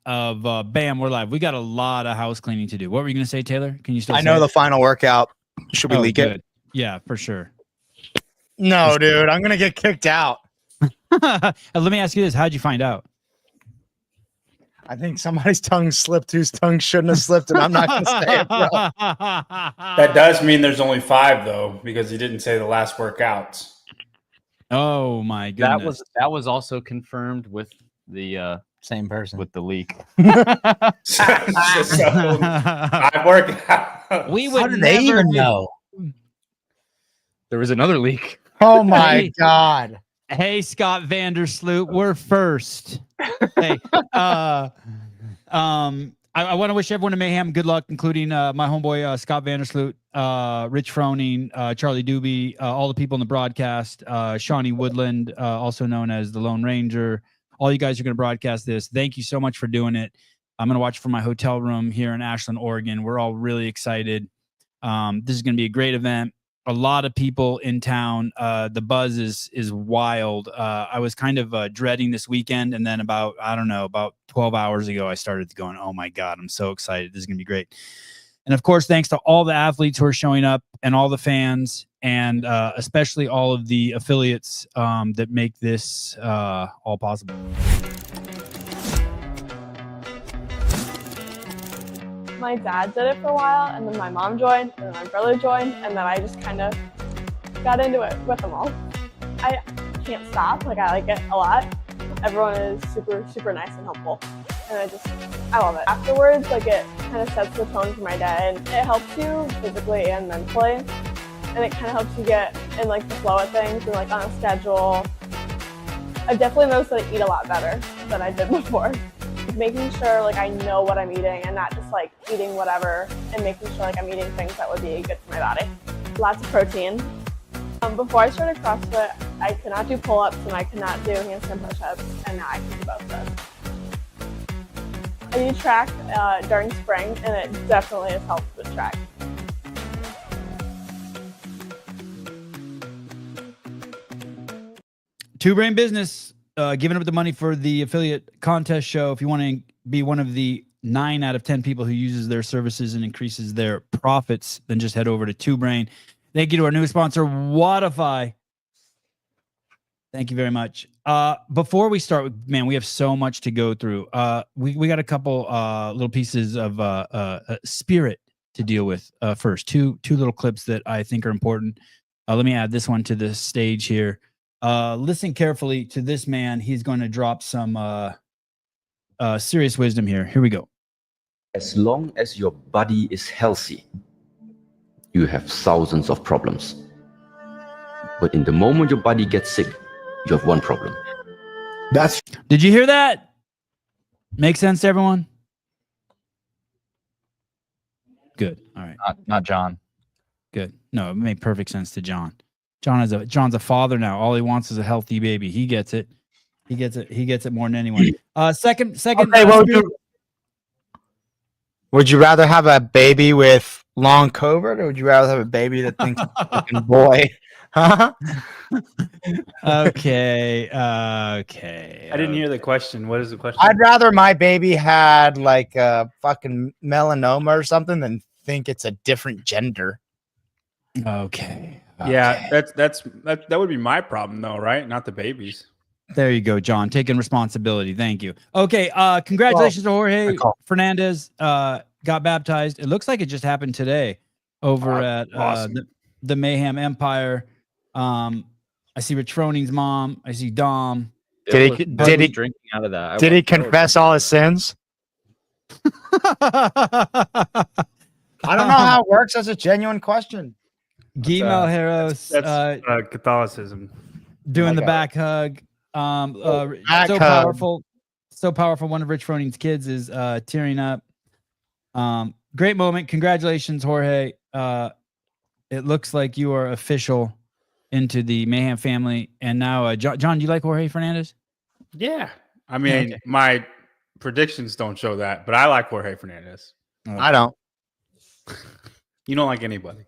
of Bam, we're live. We got a lot of house cleaning to do. What were you going to say, Taylor? Can you still I know the final workout. Should we leak it? Yeah, for sure. No, dude, I'm going to get kicked out. Let me ask you this. How'd you find out? I think somebody's tongue slipped whose tongue shouldn't have slipped, and I'm not going to say it, bro. That does mean there's only 5, though, because he didn't say the last workouts. Oh, my goodness. That was also confirmed with the same person with the leak. So, 5 workouts. We would How did they even know? There was another leak. Oh my God. Hey, Scott Vandersloot, we're first. Hey, I want to wish everyone in Mayhem good luck, including my homeboy Scott Vandersloot, Rich Froning, Charlie Doobie, all the people in the broadcast, Shawnee Woodland, also known as the Lone Ranger. All you guys are going to broadcast this. Thank you so much for doing it. I'm going to watch from my hotel room here in Ashland, Oregon. We're all really excited. This is going to be a great event. A lot of people in town. The buzz is wild. I was kind of dreading this weekend, and then about 12 hours ago, I started going, oh my God, I'm so excited. This is going to be great. And of course, thanks to all the athletes who are showing up and all the fans, and especially all of the affiliates that make this all possible. My dad did it for a while, and then my mom joined, and then my brother joined, and then I just kind of got into it with them all. I can't stop. Like, I like it a lot. Everyone is super, super nice and helpful, and I love it. Afterwards, like, it kind of sets the tone for my day, and it helps you physically and mentally, and it kind of helps you get in, like, the flow of things and, like, on a schedule. I've definitely noticed that I eat a lot better than I did before. Making sure like I know what I'm eating and not just like eating whatever, and making sure like I'm eating things that would be good for my body. Lots of protein. Before I started CrossFit, I could not do pull-ups and I could not do handstand push-ups, and now I can do both those. I do track during spring, and it definitely has helped with track. Two Brain Business giving up the money for the affiliate contest show. If you want to be one of the 9 out of 10 people who uses their services and increases their profits, then just head over to Two Brain. Thank you to our new sponsor, Wodify. Thank you very much. Before we start, man, we have so much to go through. We got a couple little pieces of spirit to deal with first. Two little clips that I think are important. Let me add this one to the stage here. Listen carefully to this man. He's going to drop some serious wisdom here. Here we go. As long as your body is healthy, you have thousands of problems. But in the moment your body gets sick, you have one problem. Did you hear that? Make sense to everyone? Good. All right. Not John. Good. No, it made perfect sense to John. John's a father now. All he wants is a healthy baby. He gets it. He gets it more than anyone. Second. Okay, would you rather have a baby with long COVID, or would you rather have a baby that thinks it's a fucking boy? Huh? Okay. I didn't hear the question. What is the question? I'd rather my baby had like a fucking melanoma or something than think it's a different gender. Okay. Yeah, that would be my problem though, right? Not the babies. There you go, John. Taking responsibility. Thank you. Okay. Congratulations to Jorge Fernandez. Got baptized. It looks like it just happened today over at awesome. the Mayhem Empire. I see Rich Froning's mom. I see Dom. Did he drinking out of that? Did he confess all his sins? I don't know how it works. That's a genuine question. Guy Malheros. That's Catholicism. Doing the back hug. Powerful. So powerful. One of Rich Froning's kids is tearing up. Great moment. Congratulations, Jorge. It looks like you are official into the Mayhem family. And now, John, do you like Jorge Fernandez? Yeah. I mean, my predictions don't show that, but I like Jorge Fernandez. Okay. I don't. You don't like anybody.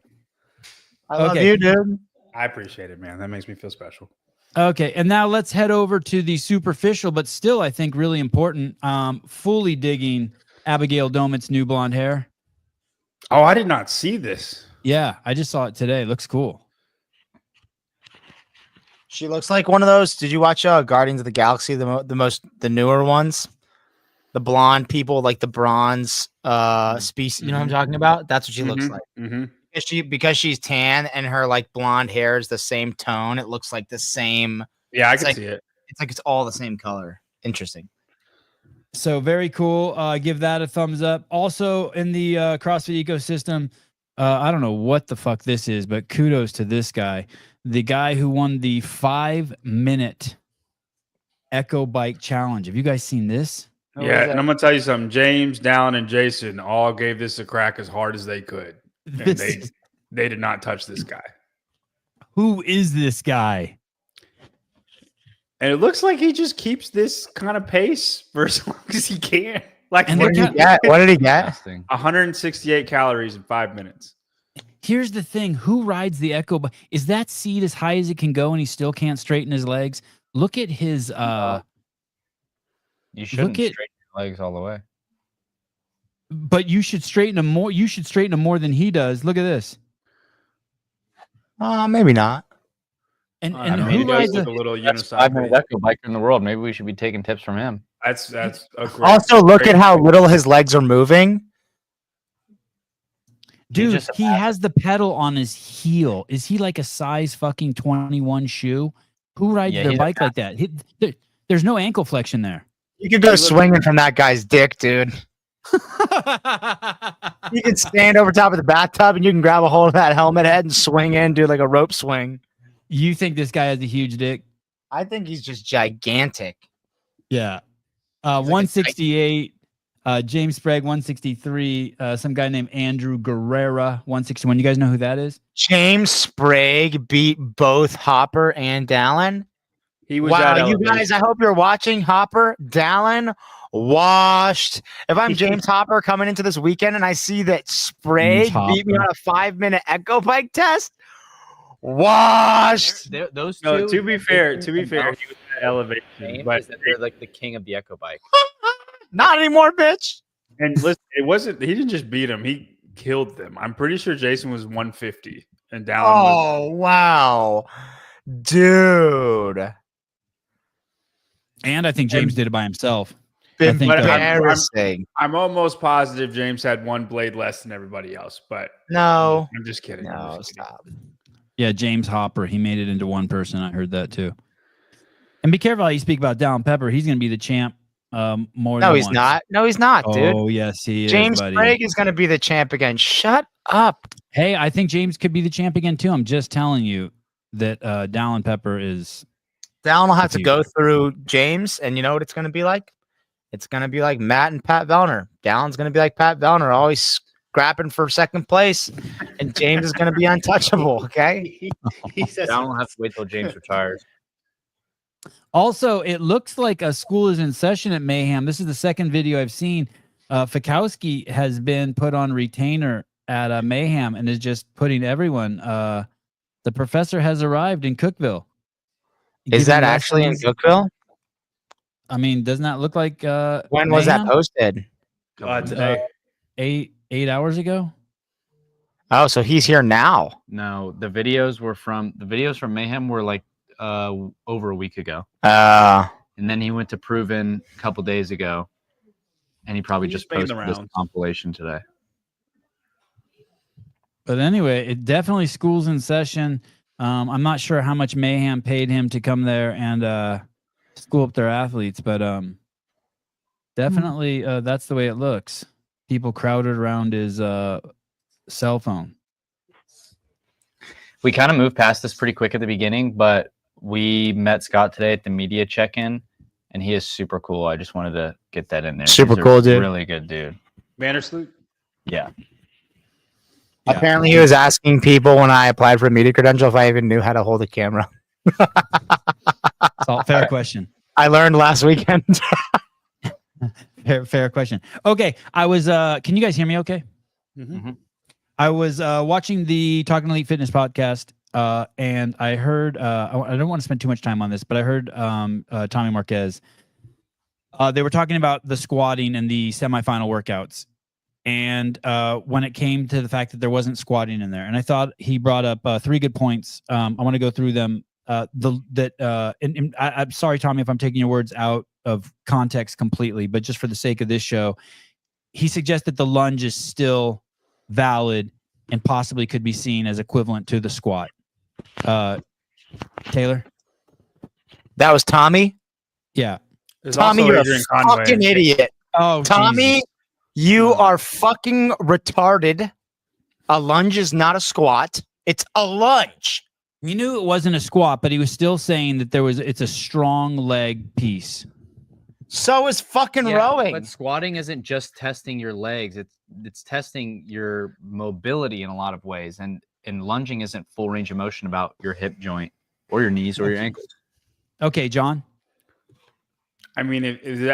I love you, dude. I appreciate it, man. That makes me feel special. Okay, and now let's head over to the superficial, but still, I think, really important. Fully digging Abigail Domit's new blonde hair. Oh, I did not see this. Yeah, I just saw it today. Looks cool. She looks like one of those. Did you watch Guardians of the Galaxy? The newer ones, the blonde people, like the bronze species. You know what I'm talking about? That's what she looks like. Mm-hmm. Because she's tan and her like blonde hair is the same tone. It looks like the same. Yeah, I It's can like- see it. It's like it's all the same color. Interesting. So very cool. Give that a thumbs up. Also in the CrossFit ecosystem, I don't know what the fuck this is, but kudos to this guy. The guy who won the 5-minute Echo Bike Challenge. Have you guys seen this? Yeah, and I'm gonna tell you something. James, Dallin, and Jason all gave this a crack as hard as they could. And they did not touch this guy. Who is this guy? And it looks like he just keeps this kind of pace for as long as he can. Like, And What look did how- he get? What did he get? Disgusting. 168 calories in 5 minutes. Here's the thing. Who rides the Echo Bike? Is that seat as high as it can go and he still can't straighten his legs? Look at his You shouldn't at- straighten your legs all the way. but you should straighten him more. You should straighten him more than he does. Look at this. Maybe not. And I and mean, who he does rides look the a little That's unicycle. 5-minute Echo biker in the world. Maybe we should be taking tips from him. That's a great. Also, look great- at how little his legs are moving. dude? just He has the pedal on his heel. Is he like a size fucking 21 shoe? Who rides Yeah, their he's a bike like that? There's no ankle flexion there. You could go swinging from that guy's dick, dude. You can stand over top of the bathtub and you can grab a hold of that helmet head and swing in, do like a rope swing. You think this guy has a huge dick? I think he's just gigantic. Yeah. like a 168. James Sprague, 163. Some guy named Andrew Guerrera, 161. You guys know who that is? James Sprague beat both Hopper and Dallin. He was Wow, at you elevation. guys, I hope you're watching. Hopper, Dallin, washed. If I'm James Hopper coming into this weekend and I see that Sprague beat me on a 5-minute Echo Bike test, washed. Those two. No, to be fair, he was at But elevation. But they're like the king of the Echo bike. Not anymore, bitch. and listen, it wasn't. He didn't just beat him; he killed them. I'm pretty sure Jason was 150 and Dallin was. Oh, wow. Dude. And I think James did it by himself. Been think, embarrassing. I'm almost positive James had one blade less than everybody else, but No. I'm just kidding. I'm No, just kidding. stop. Yeah, James Hopper. He made it into one person. I heard that too. And be careful how you speak about Dallin Pepper. He's going to be the champ more than No, he's once. not. No, he's not, dude. Oh, yes, he James is, buddy. Sprague is going to be the champ again. Shut up. Hey, I think James could be the champ again too. I'm just telling you that Dallin Pepper is. Dallin will have to Huge. go through James, and you know what it's going to be like? It's going to be like Matt and Pat Vellner. Dallin's going to be like Pat Vellner, always scrapping for second place, and James is going to be untouchable, okay? He says I don't have to wait till James retires. Also, it looks like a school is in session at Mayhem. This is the second video I've seen. Fikowski has been put on retainer at Mayhem and is just putting everyone. The professor has arrived in Cookville. Is Giving that actually in lessons. Cookville? I mean, doesn't that look like When was that Mayhem? posted? today. 8 hours ago? Oh, so he's here now. No, the videos from Mayhem were like over a week ago, Uh, and then he went to Proven a couple days ago, and he probably He's just making the posted this rounds. compilation today. But anyway, it definitely school's in session. I'm not sure how much Mayhem paid him to come there and school up their athletes, but definitely that's the way it looks. People crowded around his cell phone. We kind of moved past this pretty quick at the beginning, but we met Scott today at the media check-in, and he is super cool. I just wanted to get that in there. Super He's a cool, dude. Really good dude. Vandersloot. Yeah. Yeah. Apparently, he was asking people when I applied for a media credential if I even knew how to hold a camera. It's all fair question. I learned last weekend. Fair question. Okay, I was. Can you guys hear me? Okay. Mhm. I was watching the Talking Elite Fitness podcast and I heard I don't want to spend too much time on this, but I heard Tommy Marquez. They were talking about the squatting and the semifinal workouts, and when it came to the fact that there wasn't squatting in there, and I thought he brought up 3 good points. I want to go through them. I'm sorry, Tommy, if I'm taking your words out of context completely, but just for the sake of this show, he suggests that the lunge is still valid and possibly could be seen as equivalent to the squat. Taylor? That was Tommy. Yeah. There's Tommy, also you're Adrian a Conway. fucking idiot. Oh, Tommy, Jesus. you are fucking retarded. A lunge is not a squat. It's a lunge. You knew it wasn't a squat, but he was still saying that it's a strong leg piece. So is fucking rowing. But squatting isn't just testing your legs. It's testing your mobility in a lot of ways. And lunging isn't full range of motion about your hip joint or your knees or your ankles. Okay, John. I mean,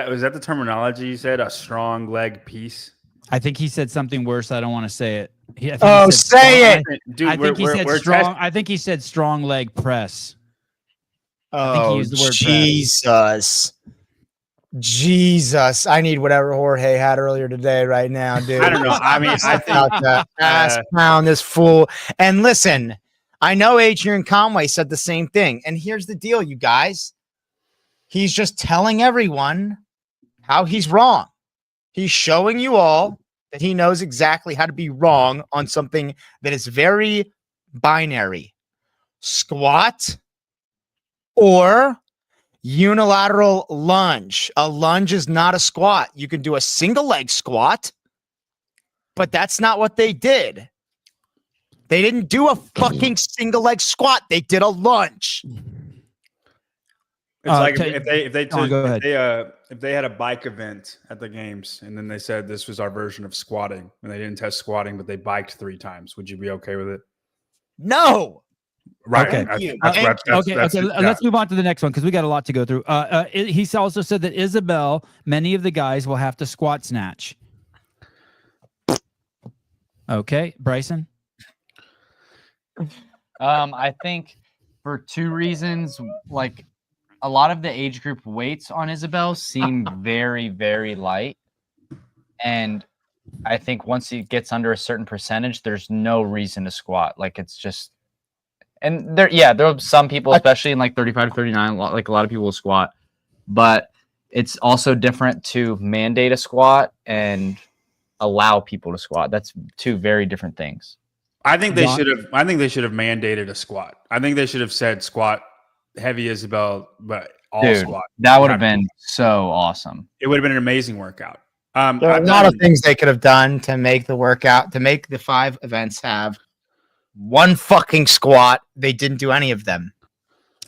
was that the terminology you said? A strong leg piece? I think he said something worse. I don't want to say it. Say it. Dude, I think he said we're strong. I think he said strong leg press. I think he used the word press. Jesus. I need whatever Jorge had earlier today right now, dude. I don't know. I mean, I think About to ass pound this fool. And listen, I know Adrian Conway said the same thing. And here's the deal, you guys. He's just telling everyone how he's wrong. He's showing you all that he knows exactly how to be wrong on something that is very binary. Squat or unilateral lunge. A lunge is not a squat. You can do a single leg squat, but that's not what they did. They didn't do a fucking single leg squat. They did a lunge. it's like okay. if they Oh, go ahead. if they had a bike event at the games and then they said this was our version of squatting and they didn't test squatting but they biked 3 times, would you be okay with it? No. Right. Okay. Let's move on to the next one because we got a lot to go through. He also said that Isabel, many of the guys will have to squat snatch. Okay, Bryson. I think for 2 reasons, like a lot of the age group weights on Isabel seem very, very light. And I think once he gets under a certain percentage, there's no reason to squat. Like it's just, and there are some people, especially in like 35 to 39, like a lot of people will squat, but it's also different to mandate a squat and allow people to squat. That's 2 very different things. I think they should have mandated a squat. I think they should have said squat heavy Isabel, but all squat. That would have been so awesome. It would have been an amazing workout. There are a lot of things they could have done to make the workout, to make the 5 events have 1 fucking squat. They didn't do any of them.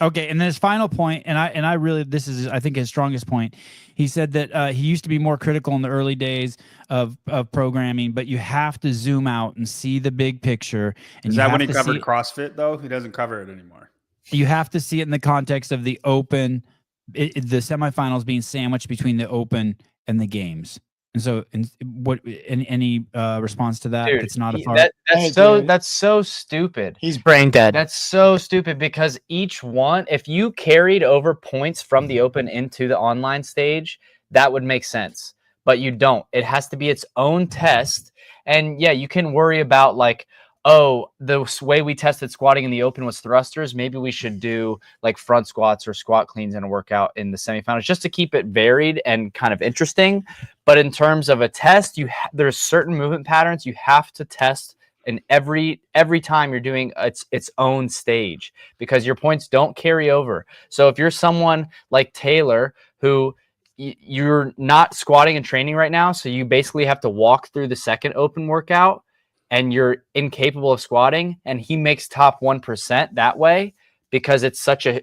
Okay, and then his final point, and I really, this is I think his strongest point. He said that he used to be more critical in the early days of programming, but you have to zoom out and see the big picture. And is that when he covered CrossFit though? He doesn't cover it anymore. You have to see it in the context of the open, the semifinals being sandwiched between the open and the games. And so, any response to that? Dude, it's not a part. That's so stupid. He's brain dead. That's so stupid because each one, if you carried over points from the open into the online stage, that would make sense. But you don't. It has to be its own test. And yeah, you can worry about like, oh, the way we tested squatting in the open was thrusters. Maybe we should do like front squats or squat cleans in a workout in the semifinals just to keep it varied and kind of interesting. But in terms of a test, there's certain movement patterns you have to test in every time you're doing its own stage because your points don't carry over. So if you're someone like Taylor who you're not squatting and training right now, so you basically have to walk through the second open workout and you're incapable of squatting, and he makes top 1% that way because it's such a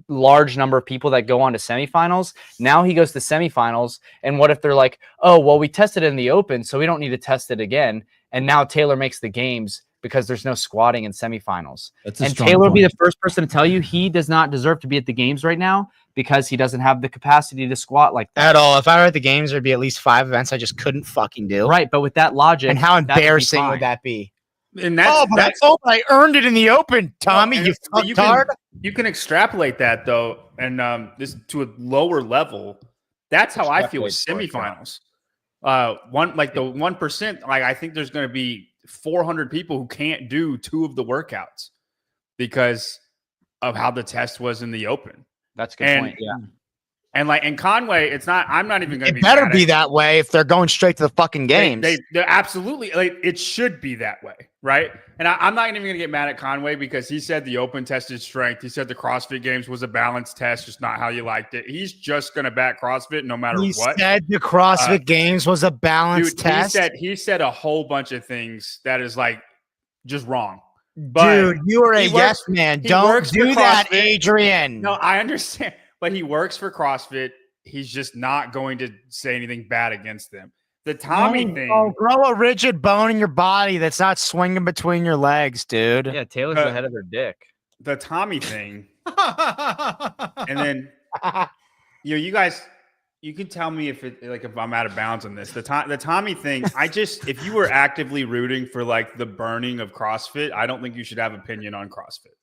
large number of people that go on to semifinals. Now he goes to semifinals, and what if they're like, oh, well, we tested it in the open, so we don't need to test it again. And now Taylor makes the games because there's no squatting in semifinals. And Taylor will be the first person to tell you he does not deserve to be at the games right now because he doesn't have the capacity to squat like that. At all. If I were at the games, there'd be at least 5 events I just couldn't fucking do. Right, but with that logic. And how embarrassing would that be? And that's I earned it in the open, Tommy. Well, you but fucktard. You can extrapolate that though, and this to a lower level. That's how I feel with semifinals. The 1%. Like I think there's going to be 400 people who can't do 2 of the workouts because of how the test was in the open. That's a good point. Yeah. And Conway, it's not. I'm not even going to be. It better be that way if they're going straight to the fucking games. They're absolutely like it should be that way, right? And I'm not even going to get mad at Conway because he said the open tested strength. He said the CrossFit Games was a balanced test, just not how you liked it. He's just going to back CrossFit no matter what. He said the CrossFit Games was a balanced test. He said a whole bunch of things that is like just wrong. But dude, you are a yes man. Don't do that, Adrian. No, I understand. But he works for CrossFit. He's just not going to say anything bad against them. The Tommy thing. Oh, grow a rigid bone in your body that's not swinging between your legs, dude. Yeah, Taylor's the head of her dick. The Tommy thing. And then you guys, you can tell me if I'm out of bounds on this. The Tommy thing, if you were actively rooting for like the burning of CrossFit, I don't think you should have opinion on CrossFit.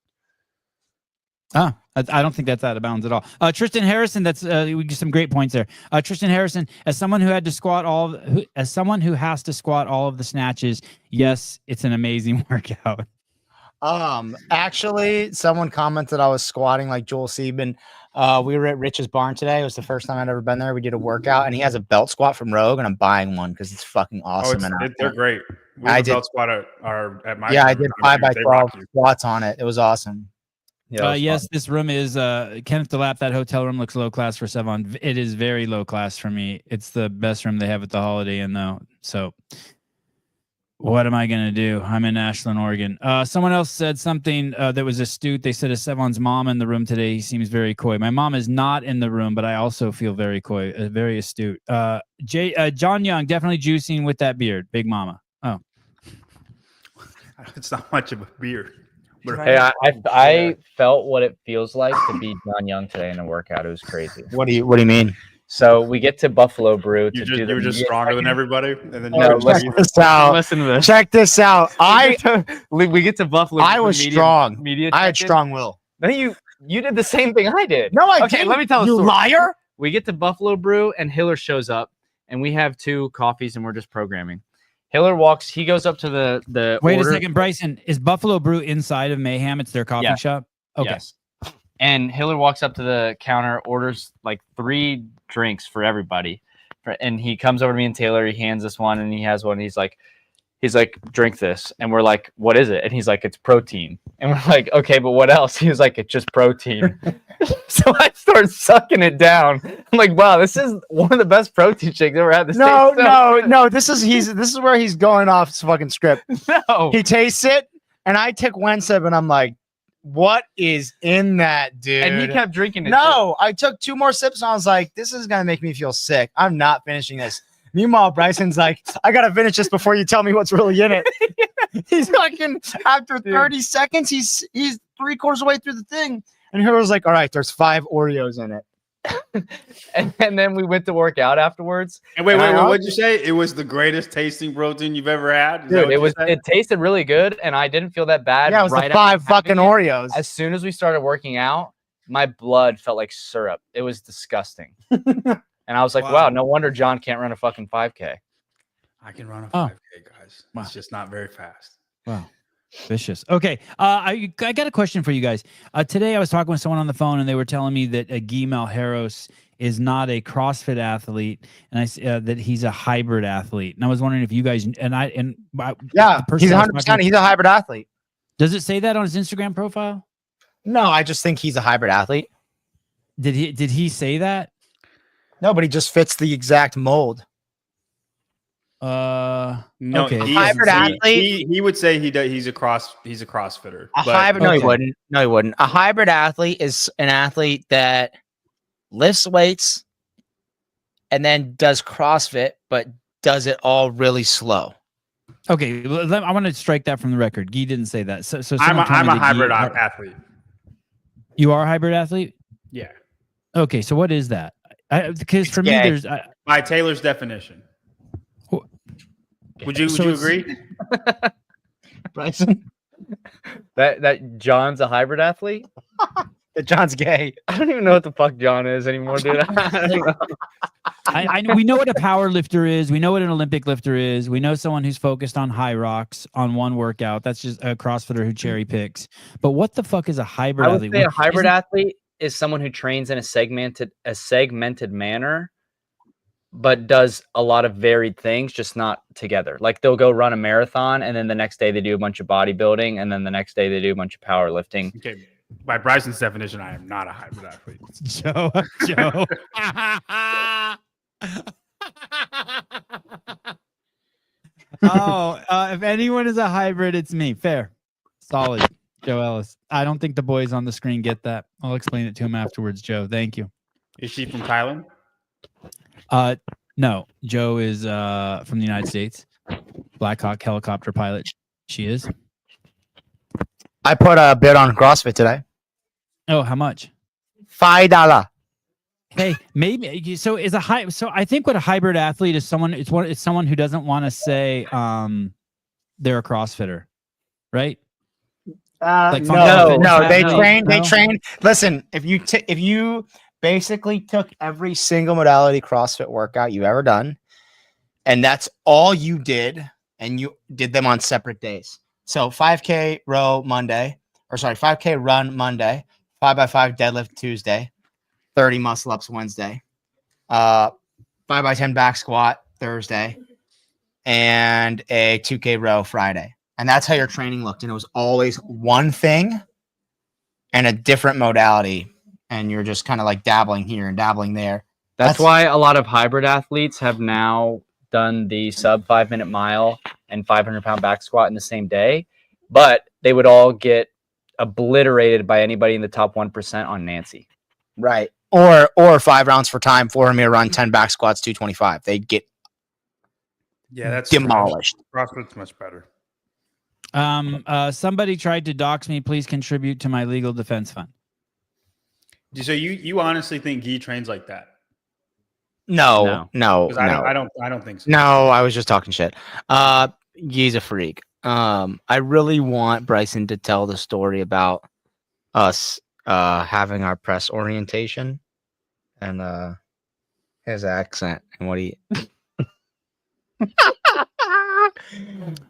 I don't think that's out of bounds at all. Tristan Harrison, we get some great points there. Tristan Harrison, as someone who has to squat all of the snatches, yes, it's an amazing workout. Actually, someone commented I was squatting like Joel Sieben. We were at Rich's barn today. It was the first time I'd ever been there. We did a workout, and he has a belt squat from Rogue, and I'm buying one because it's fucking awesome. They're great. Belt squat at my I did 5x12 squats on it. It was awesome. Yes, fun. This room is Kenneth DeLapp. That hotel room looks low class for Sevon. It is very low class for me. It's the best room they have at the Holiday Inn, though. So, what am I gonna do? I'm in Ashland, Oregon. Someone else said something that was astute. They said, "Is Sevon's mom in the room today? He seems very coy." My mom is not in the room, but I also feel very coy, very astute. John Young, definitely juicing with that beard, Big Mama. Oh, it's not much of a beard. Hey, I felt what it feels like to be John Young today in a workout. It was crazy. What do you mean? So we get to Buffalo Brew. You were just stronger than everybody. And then check this out. Listen to this. Check this out. We get to Buffalo. I was strong. I had strong will. Then you did the same thing I did. No, I okay, didn't. Let me tell a you story. Liar. We get to Buffalo Brew and Hiller shows up, and we have 2 coffees, and we're just programming. Hiller walks. He goes up to the Wait order. a second, Bryson. Is Buffalo Brew inside of Mayhem? It's their coffee shop? Okay. Yes. And Hiller walks up to the counter, orders like 3 drinks for everybody. And he comes over to me and Taylor. He hands us one and he has one. He's like, drink this. And we're like, what is it? And he's like, it's protein. And we're like, okay, but what else? He was like, it's just protein. So I start sucking it down. I'm like, wow, this is one of the best protein shakes I've ever had. No. This is where he's going off his fucking script. No. He tastes it, and I took one sip, and I'm like, what is in that, dude? And he kept drinking it. No, I took 2 more sips, and I was like, this is gonna make me feel sick. I'm not finishing this. Meanwhile, Bryson's like, I gotta finish this before you tell me what's really in it. He's fucking after 30 seconds, he's 3/4 of the way through the thing. And he was like, all right, there's 5 Oreos in it. and then we went to work out afterwards. And wait, what'd you say? It was the greatest tasting protein you've ever had? Dude, it tasted really good, and I didn't feel that bad. Yeah, it was the 5 fucking Oreos. As soon as we started working out, my blood felt like syrup. It was disgusting. And I was like, wow, no wonder John can't run a fucking 5K. I can run a 5K, guys. Wow. It's just not very fast. Wow. Vicious. Okay. I got a question for you guys. Today I was talking with someone on the phone and they were telling me that Guy Malheiros is not a CrossFit athlete and that he's a hybrid athlete. And I was wondering if you guys, he's 100%. He's a hybrid athlete. Does it say that on his Instagram profile? No, I just think he's a hybrid athlete. Did he say that? No, but he just fits the exact mold. No, okay. Hybrid athlete. He would say he's a CrossFitter. No, he wouldn't. No, he wouldn't. A hybrid athlete is an athlete that lifts weights and then does CrossFit, but does it all really slow. Okay, I want to strike that from the record. Guy didn't say that. So I'm a hybrid athlete. You are a hybrid athlete? Yeah. Okay, so what is that? Because for me, there's by Taylor's definition. Would you agree? Bryson? That John's a hybrid athlete? That John's gay. I don't even know what the fuck John is anymore, dude. We know what a power lifter is. We know what an Olympic lifter is. We know someone who's focused on high rocks on one workout. That's just a CrossFitter who cherry picks. But what the fuck is a hybrid I would athlete? say a hybrid athlete is someone who trains in a segmented manner, but does a lot of varied things, just not together. Like they'll go run a marathon, and then the next day they do a bunch of bodybuilding, and then the next day they do a bunch of powerlifting. Okay. By Bryson's definition, I am not a hybrid athlete. Joe. If anyone is a hybrid, it's me. Fair. Solid. Joe Ellis. I don't think the boys on the screen get that. I'll explain it to him afterwards, Joe. Thank you. Is she from Thailand? No. Joe is from the United States. Black Hawk helicopter pilot. She is. I put a bid on CrossFit today. Oh, how much? $5. Hey, maybe so is a so I think what a hybrid athlete is it's someone who doesn't want to say they're a CrossFitter, right? No, they train. Listen, if you basically took every single modality CrossFit workout you've ever done, and that's all you did, and you did them on separate days. So 5K row Monday, 5K run Monday, 5x5 deadlift Tuesday, 30 muscle ups Wednesday, 5x10 back squat Thursday, and a 2K row Friday. And that's how your training looked. And it was always one thing and a different modality. And you're just kind of like dabbling here and dabbling there. That's why a lot of hybrid athletes have now done the sub 5 minute mile and 500-pound back squat in the same day, but they would all get obliterated by anybody in the top 1% on Nancy. Right. Or 5 rounds for time for me to run 10 back squats, 225. They'd get that's demolished. CrossFit's much better. Somebody tried to dox me. Please contribute to my legal defense fund. So you honestly think Guy trains like that? No. I don't think so. No, I was just talking shit. He's a freak. I really want Bryson to tell the story about us having our press orientation and his accent and what he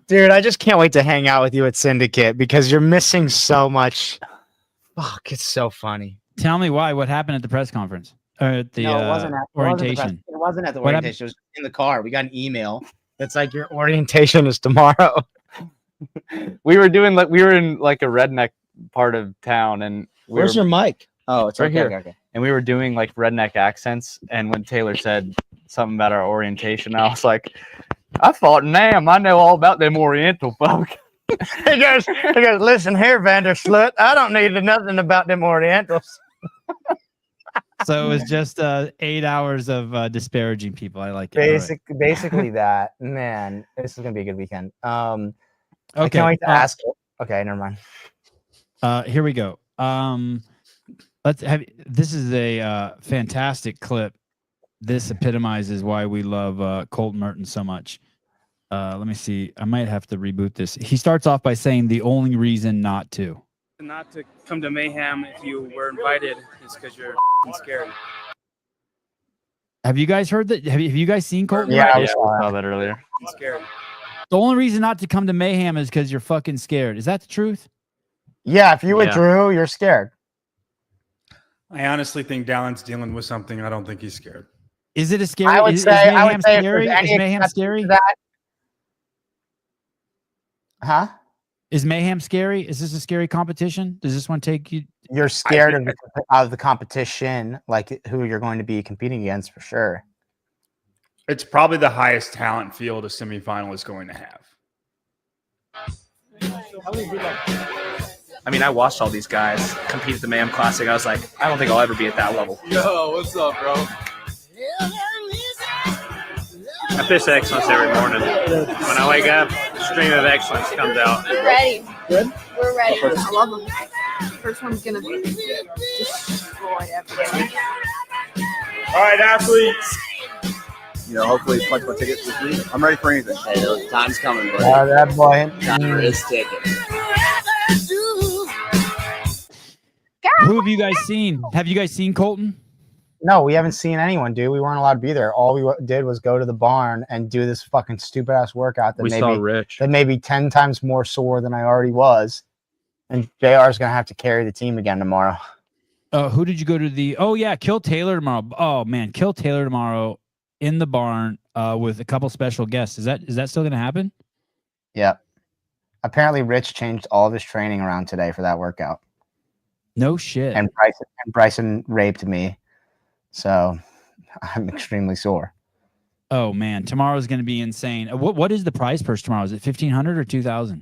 Dude, I just can't wait to hang out with you at Syndicate because you're missing so much. Fuck, it's so funny. Tell me why. What happened at the press conference? Or at the orientation? It wasn't at the orientation. It was in the car. We got an email that's like, your orientation is tomorrow. We were in like a redneck part of town, and where's your mic? Oh, it's right here. Okay. And we were doing like redneck accents. And when Taylor said something about our orientation, I was like, I thought, damn, I know all about them Oriental folk. he goes, listen here, Vandersloot, I don't need nothing about them Orientals. So it was just 8 hours of disparaging people. I like it. Basically that. Man, this is gonna be a good weekend. Okay. I can't wait to ask. Okay, never mind. Here we go. Let's have. This is a fantastic clip. This epitomizes why we love Colton Mertens so much. Let me see. I might have to reboot this. He starts off by saying the only reason not to come to Mayhem if you were invited is because you're scared. Have you guys heard that? Have you guys seen Colton? Yeah, I saw that earlier. Scared. The only reason not to come to Mayhem is because you're fucking scared. Is that the truth? Yeah, if you withdrew, you're scared. I honestly think Dallin's dealing with something. I don't think he's scared. Is it a scary? I would is say Mayhem scary? Is Mayhem scary? Huh? Is Mayhem scary? Is this a scary competition? Does this one take you? You're scared of the competition, like who you're going to be competing against for sure. It's probably the highest talent field a semifinal is going to have. I mean, I watched all these guys compete at the Mayhem Classic. I was like, I don't think I'll ever be at that level. Yo, what's up, bro? I fish excellence every morning. When I wake up, stream of excellence comes out. We're ready. Good? We're ready. I love them. First one's going to be destroy everything. All right, athletes. hopefully punch my ticket this week. I'm ready for anything. Hey, the time's coming, buddy. That boy. Time is ticking. Who have you guys seen? Have you guys seen Colton? No, we haven't seen anyone, dude. We weren't allowed to be there. All we did was go to the barn and do this fucking stupid ass workout We saw Rich. that made me 10 times more sore than I already was. And JR is gonna have to carry the team again tomorrow. Who did you go to the? Oh yeah, Kill Taylor tomorrow. Oh man, Kill Taylor tomorrow in the barn with a couple special guests. Is that still gonna happen? Yep. Apparently, Rich changed all of his training around today for that workout. No shit. And Bryson raped me, so I'm extremely sore. Oh man, tomorrow's gonna be insane. What is the prize purse tomorrow? Is it 1,500 or 2,000?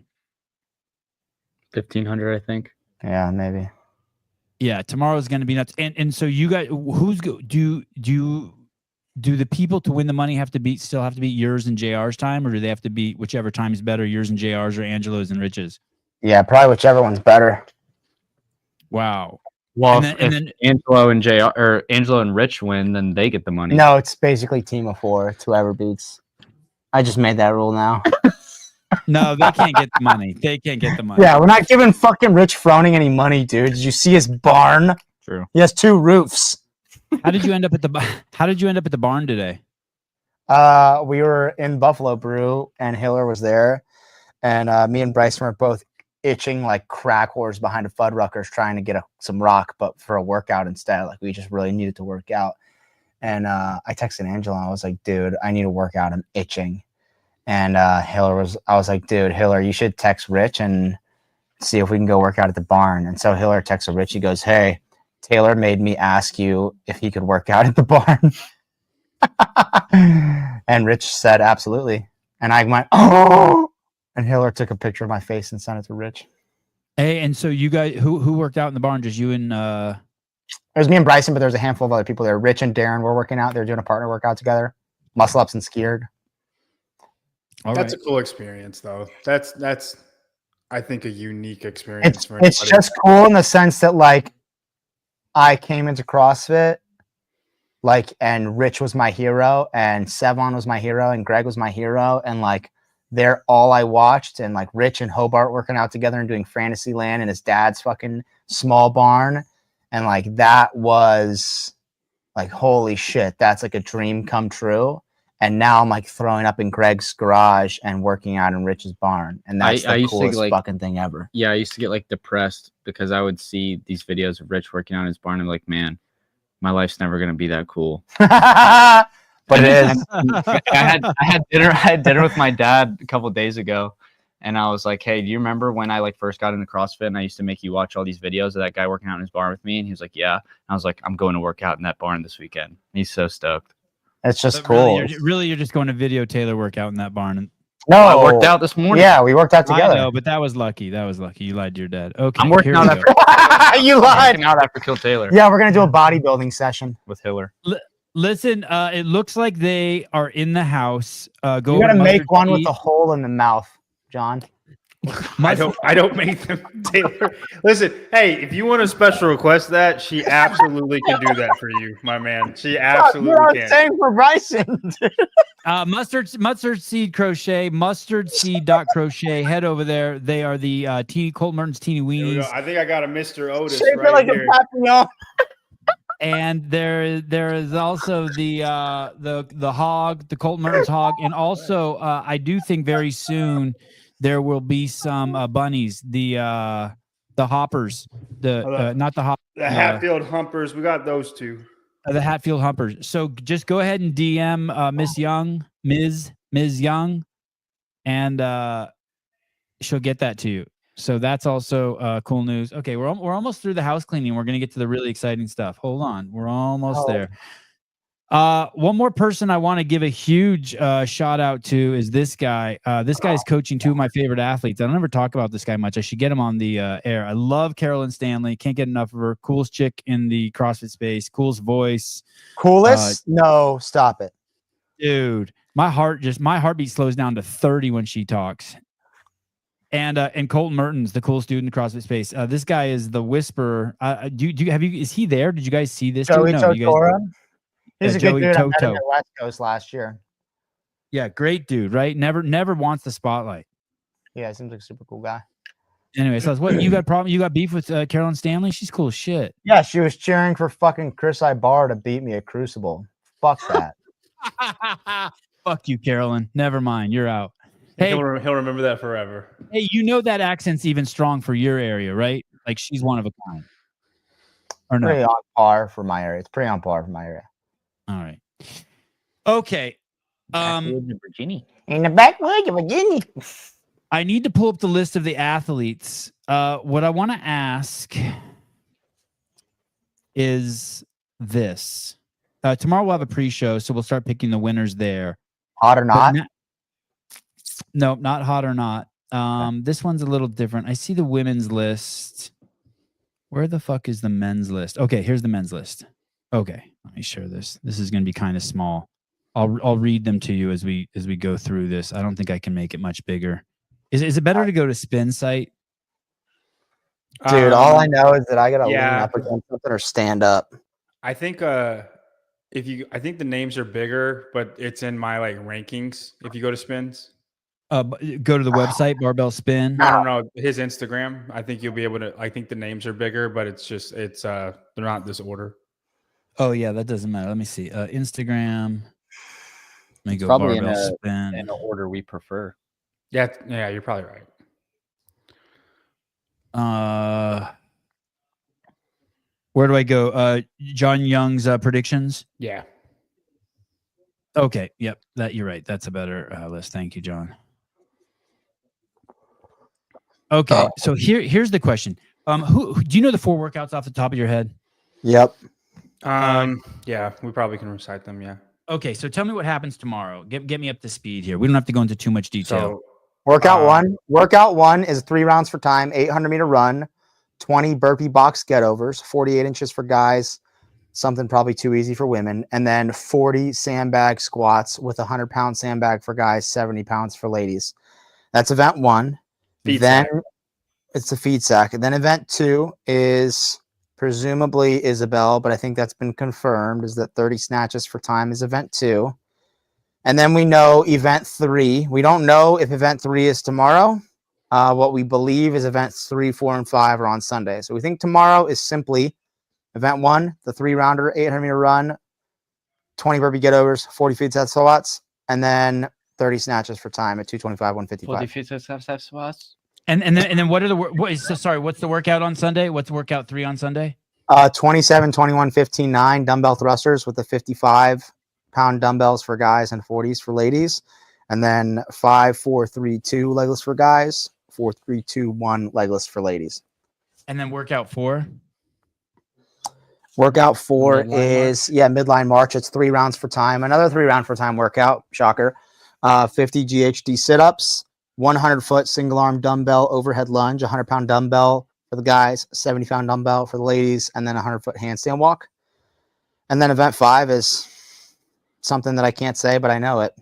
1,500, I think. Yeah, maybe. Yeah, tomorrow's gonna be nuts. And so you guys, do the people to win the money still have to beat yours and JR's time, or do they have to beat whichever time is better, yours and JR's or Angelo's and Rich's? Yeah, probably whichever one's better. Wow. Well, and if then Angelo and JR or Angelo and Rich win, then they get the money. No, it's basically team of 4. It's whoever beats. I just made that rule now. no, they can't get the money. They can't get the money. Yeah, we're not giving fucking Rich Froning any money, dude. Did you see his barn? True. He has 2 roofs. How did you end up at the barn today? We were in Buffalo Brew, and Hiller was there, and me and Bryson were both itching like crack whores behind a Fuddruckers trying to get some rock, but for a workout instead. Like we just really needed to work out. And I texted Angela. I was like, dude, I need to work out. I'm itching. And I was like, dude, Hiller, you should text Rich and see if we can go work out at the barn. And so Hiller texted Rich. He goes, hey, Taylor made me ask you if he could work out at the barn. And Rich said, absolutely. And I went, oh. And Hiller took a picture of my face and sent it to Rich. Hey, and so you guys, who worked out in the barn? Just you and It was me and Bryson, but there's a handful of other people there. Rich and Darren were working out. They were doing a partner workout together. Muscle ups and skied. That's a cool experience, though. That's I think a unique experience for It's anybody. just cool in the sense that like I came into CrossFit, like, and Rich was my hero, and Sevon was my hero, and Greg was my hero, and like they're all I watched, and like Rich and Hobart working out together and doing Fantasyland in his dad's fucking small barn, and like that was like holy shit, that's like a dream come true. And now I'm like throwing up in Greg's garage and working out in Rich's barn, and that's the coolest fucking thing ever. Yeah, I used to get like depressed because I would see these videos of Rich working out in his barn and like, man, my life's never gonna be that cool. But it is. I had dinner with my dad a couple of days ago, and I was like, hey, do you remember when I like first got into CrossFit and I used to make you watch all these videos of that guy working out in his barn with me? And he was like, yeah. And I was like, I'm going to work out in that barn this weekend. And he's so stoked. It's just But cool. Really, you're just going to video Taylor workout in that barn. No, I worked out this morning. Yeah, we worked out together. I know, but that was lucky. You lied to your dad. Okay, I'm working here out we go. after You lied. working out after Kill Taylor. Yeah, we're gonna do a bodybuilding session with Hiller. Listen, it looks like they are in the house. Go. You gotta with make mustard one with seed. a hole in the mouth, John. I don't make them, Taylor. Listen, hey, if you want a special request that, she absolutely can do that for you, my man. She absolutely can. Same for Bryson. Mustard seed crochet, mustardseed.crochet. Head over there. They are the Colt Mertens teeny Here we go. weenies. I think I got a Mr. Otis Shape it right like here. a papillon. And there is also the hog, the Colt Mertens hog, and also I do think very soon there will be some bunnies, the hoppers, not the hop, The Hatfield Humpers. We got those two. the Hatfield Humpers. So just go ahead and DM Ms. Young, and she'll get that to you. So that's also cool news. Okay, we're almost through the house cleaning. We're gonna get to the really exciting stuff. Hold on, we're almost there. One more person I want to give a huge shout out to is this guy. This guy is coaching two of my favorite athletes. I don't ever talk about this guy much. I should get him on the air. I love Carolyn Stanley. Can't get enough of her. Coolest chick in the CrossFit space. Coolest voice. Coolest? No, stop it, dude. My heartbeat slows down to 30 when she talks. And Colton Mertens, the coolest dude in the CrossFit space. This guy is the whisperer. Is he there? Did you guys see this? Joey dude? No, you guys, Tortora? He's a Joey good dude. I met him Toto. at West Coast last year. Yeah, great dude, right? Never wants the spotlight. Yeah, he seems like a super cool guy. Anyway, so what you got problem? You got beef with Carolyn Stanley? She's cool as shit. Yeah, she was cheering for fucking Chris Ibarra to beat me at Crucible. Fuck that. Fuck you, Carolyn. Never mind. You're out. Hey, He'll remember that forever. hey, you know that accent's even strong for your area, right? Like she's one of a kind. Or no? Pretty on par for my area. It's pretty on par for my area. All right. Okay. Virginia. In the backwoods of Virginia. I need to pull up the list of the athletes. What I want to ask is this. Tomorrow we'll have a pre-show, so we'll start picking the winners there. Hot or not? No, not hot or not. This one's a little different. I see the women's list. Where the fuck is the men's list? Okay, here's the men's list. Okay, let me share this. This is going to be kind of small. I'll read them to you as we go through this. I don't think I can make it much bigger. Is it better to go to Spin site? Dude, all I know is that I gotta lean yeah. up against something or stand up. I think I think the names are bigger, but it's in my like rankings. If you go to Spins, Go to the website Barbell Spin. I don't know his Instagram. I think you'll be able to. I think the names are bigger, but they're not this order. Oh yeah, that doesn't matter. Let me see. Instagram. Let me go Probably Barbell Spin. in the order we prefer. Yeah, you're probably right. Where do I go? John Young's predictions. Yeah. Okay. Yep. That you're right. That's a better list. Thank you, John. Okay. So here's the question. Who do you know the 4 workouts off the top of your head? Yep. Yeah, we probably can recite them. Yeah. Okay. So tell me what happens tomorrow. Get me up to speed here. We don't have to go into too much detail. So Workout one is 3 rounds for time, 800-meter run, 20 burpee box get-overs, 48 inches for guys, something probably too easy for women, and then 40 sandbag squats with a 100-pound sandbag for guys, 70 pounds for ladies. That's event 1. Then it's the feed sack. And then event 2 is presumably Isabel, but I think that's been confirmed, is that 30 snatches for time is event 2. And then we know event 3. We don't know if event 3 is tomorrow. What we believe is events 3, 4, and 5 are on Sunday. So we think tomorrow is simply event 1, the 3-rounder, 800-meter run, 20 burpee get-overs, 40 feet set squats, and then 30 snatches for time at 225, 155. 40 feet set squats. And then what are the what's the workout on Sunday? What's workout 3 on Sunday? 27, 21, 15, 9 dumbbell thrusters with the 55-pound dumbbells for guys and 40s for ladies. And then 5, 4, 3, 2 legless for guys, 4, 3, 2, 1 legless for ladies. And then workout 4? Workout 4 is midline march. It's 3 rounds for time. Another 3 round for time workout. Shocker. 50 GHD sit-ups, 100-foot single arm dumbbell overhead lunge, 100-pound dumbbell for the guys, 70-pound dumbbell for the ladies, and then 100-foot handstand walk. And then event 5 is something that I can't say, but I know it.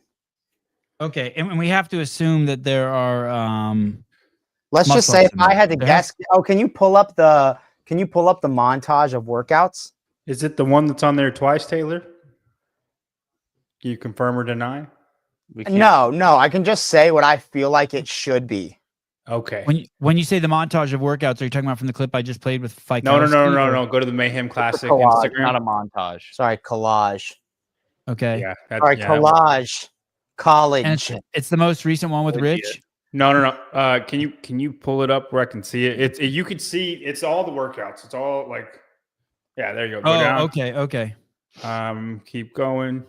Okay, and we have to assume that there are. Let's just say if I had to guess. Oh, can you pull up the montage of workouts? Is it the one that's on there twice, Taylor? Can you confirm or deny? No. I can just say what I feel like it should be. Okay. When you say the montage of workouts, are you talking about from the clip I just played with Fikowski? No. Go to the Mayhem Classic Instagram. Not a montage. Sorry, collage. Okay. Yeah. Collage. College. And it's the most recent one with Rich. No. Can you pull it up where I can see it? You can see it's all the workouts. It's all like, yeah. There you go. Go down. Okay. Keep going.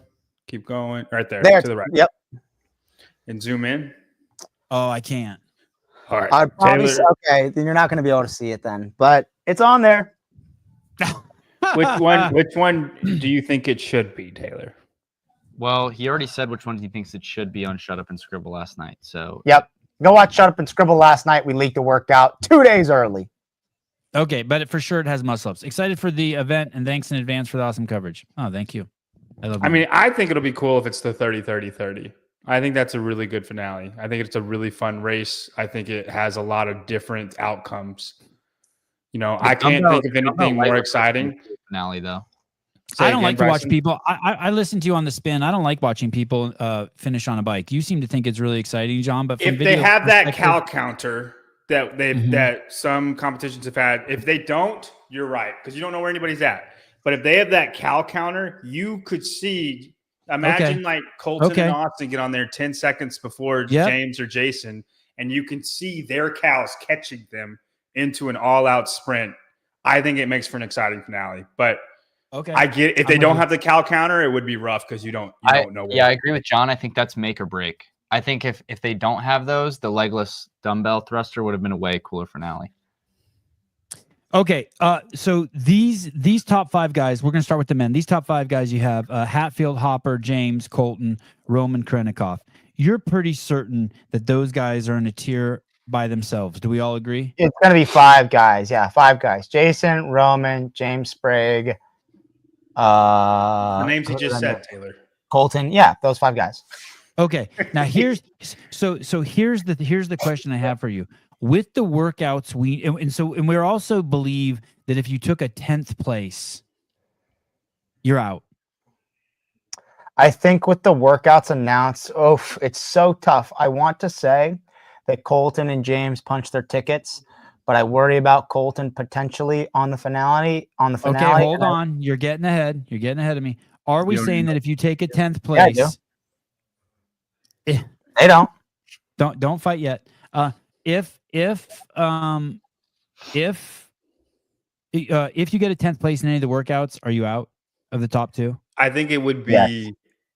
Right there. To the right. Yep. And zoom in. Oh, I can't. All right. I'd probably say, okay, then you're not going to be able to see it then, but it's on there. Which one do you think it should be, Taylor? Well, he already said which ones he thinks it should be on Shut Up and Scribble last night. So yep. Go watch Shut Up and Scribble last night. We leaked the workout 2 days early. Okay, but for sure it has muscle ups. Excited for the event and thanks in advance for the awesome coverage. Oh, thank you. I think it'll be cool if it's the 30-30-30. I think that's a really good finale. I think it's a really fun race. I think it has a lot of different outcomes. I can't think of anything more exciting. Finale though. I don't again, like to watch Bryson? people. I listen to you on the spin. I don't like watching people finish on a bike. You seem to think it's really exciting, John. But from If they video have that perspective- cal counter that Mhm. that some competitions have had, if they don't, you're right, because you don't know where anybody's at. But if they have that cal counter, you could see. Imagine like Colton and Austin get on there 10 seconds before James or Jason, and you can see their cows catching them into an all-out sprint. I think it makes for an exciting finale. But I get if they don't have the cal counter, it would be rough because you don't know. Yeah, I agree with John. I think that's make or break. I think if they don't have those, the legless dumbbell thruster would have been a way cooler finale. Okay, so these top 5 guys, we're going to start with the men. These top 5 guys you have Hatfield, Hopper, James, Colton, Roman, Krennikov. You're pretty certain that those guys are in a tier by themselves. Do we all agree? It's going to be 5 guys. Yeah, 5 guys. Jason, Roman, James Sprague. The names he just said, Taylor. Colton. Yeah, those 5 guys. Okay, now here's the question I have for you. With the workouts and we also believe that if you took a 10th place, you're out. I think with the workouts announced, it's so tough. I want to say that Colton and James punched their tickets, but I worry about Colton potentially on the finale. Okay, hold on. You're getting ahead. You're getting ahead of me. Are we saying that if you take a 10th place, they don't fight yet. If you get a 10th place in any of the workouts, are you out of the top 2? I think it would be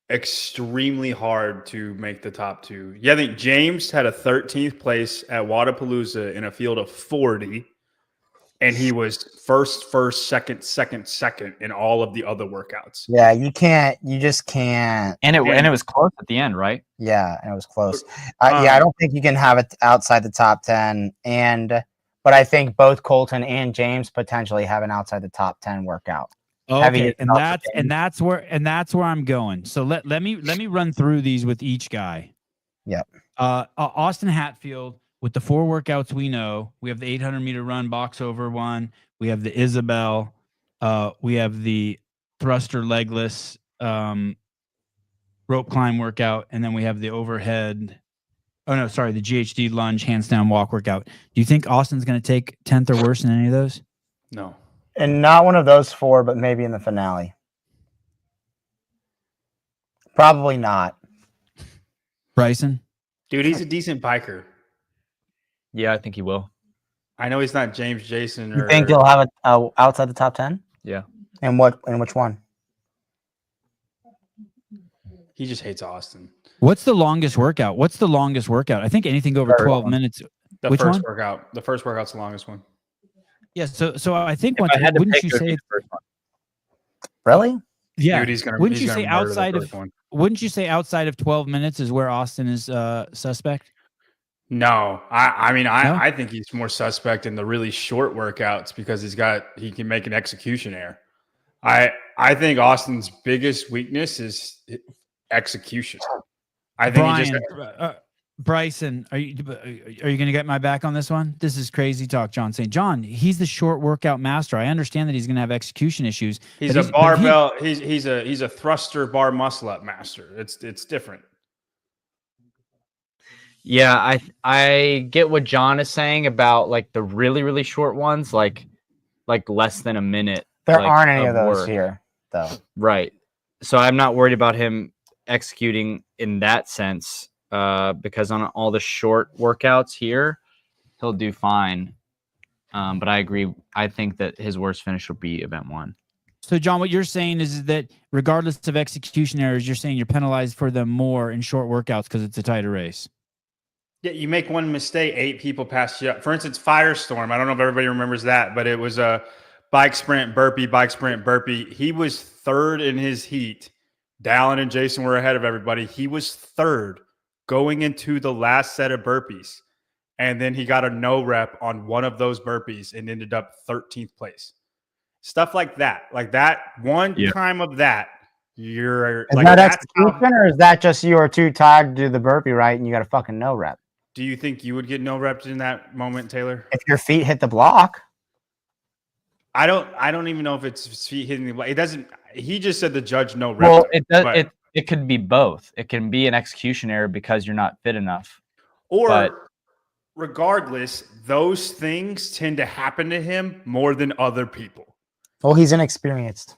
extremely hard to make the top 2. Yeah, I think James had a 13th place at Wadapalooza in a field of 40, and he was first, second in all of the other workouts. Yeah, you just can't. And it was close at the end, right? Yeah, and it was close. I don't think you can have it outside the top 10. But I think both Colton and James potentially have an outside the top 10 workout. Okay, and that's where I'm going. So let me run through these with each guy. Yep. Austin Hatfield, with the 4 workouts we know, we have the 800-meter run box over one. We have the Isabel. We have the thruster legless rope climb workout, and then we have the overhead. Oh no, sorry, the GHD lunge handstand walk workout. Do you think Austin's going to take 10th or worse in any of those? No. And not one of those 4, but maybe in the finale. Probably not. Bryson? Dude, he's a decent biker. Yeah, I think he will. I know he's not James, Jason. You think he'll have it outside the top 10? Yeah. And which one? He just hates Austin. What's the longest workout? I think anything over 12 minutes. The Which first one? workout. The first workout's the longest one. Yeah, so I think wouldn't you say really? Yeah. Dude, he's gonna wouldn't you murder say the outside first of one. wouldn't you say outside of 12 minutes is where Austin is suspect? No, I mean, No? I think he's more suspect in the really short workouts because he can make an execution error. I think Austin's biggest weakness is execution. I think Bryson, are you going to get my back on this one? This is crazy talk, John. Saying, John, he's the short workout master. I understand that he's going to have execution issues. He's a barbell. He's a thruster bar muscle up master. It's different. Yeah, I get what John is saying about like the really, really short ones, like less than a minute. There aren't any of those here, though. Right. So I'm not worried about him executing in that sense, because on all the short workouts here, he'll do fine. But I agree. I think that his worst finish will be event 1. So, John, what you're saying is that regardless of execution errors, you're saying you're penalized for them more in short workouts because it's a tighter race. Yeah, you make one mistake, 8 people pass you up. For instance, Firestorm. I don't know if everybody remembers that, but it was a bike sprint burpee. He was third in his heat. Dallin and Jason were ahead of everybody. He was third going into the last set of burpees. And then he got a no rep on one of those burpees and ended up 13th place. Stuff like that. Like that one time of that, you're is that execution or is that just you are too tired to do the burpee right and you got a fucking no rep? Do you think you would get no reps in that moment, Taylor? If your feet hit the block. I don't even know if it's feet hitting the block. It doesn't. he just said the judge no rep. Well, it does. but- It could be both. It can be an execution error because you're not fit enough. Or But- regardless, those things tend to happen to him more than other people. Well, he's inexperienced.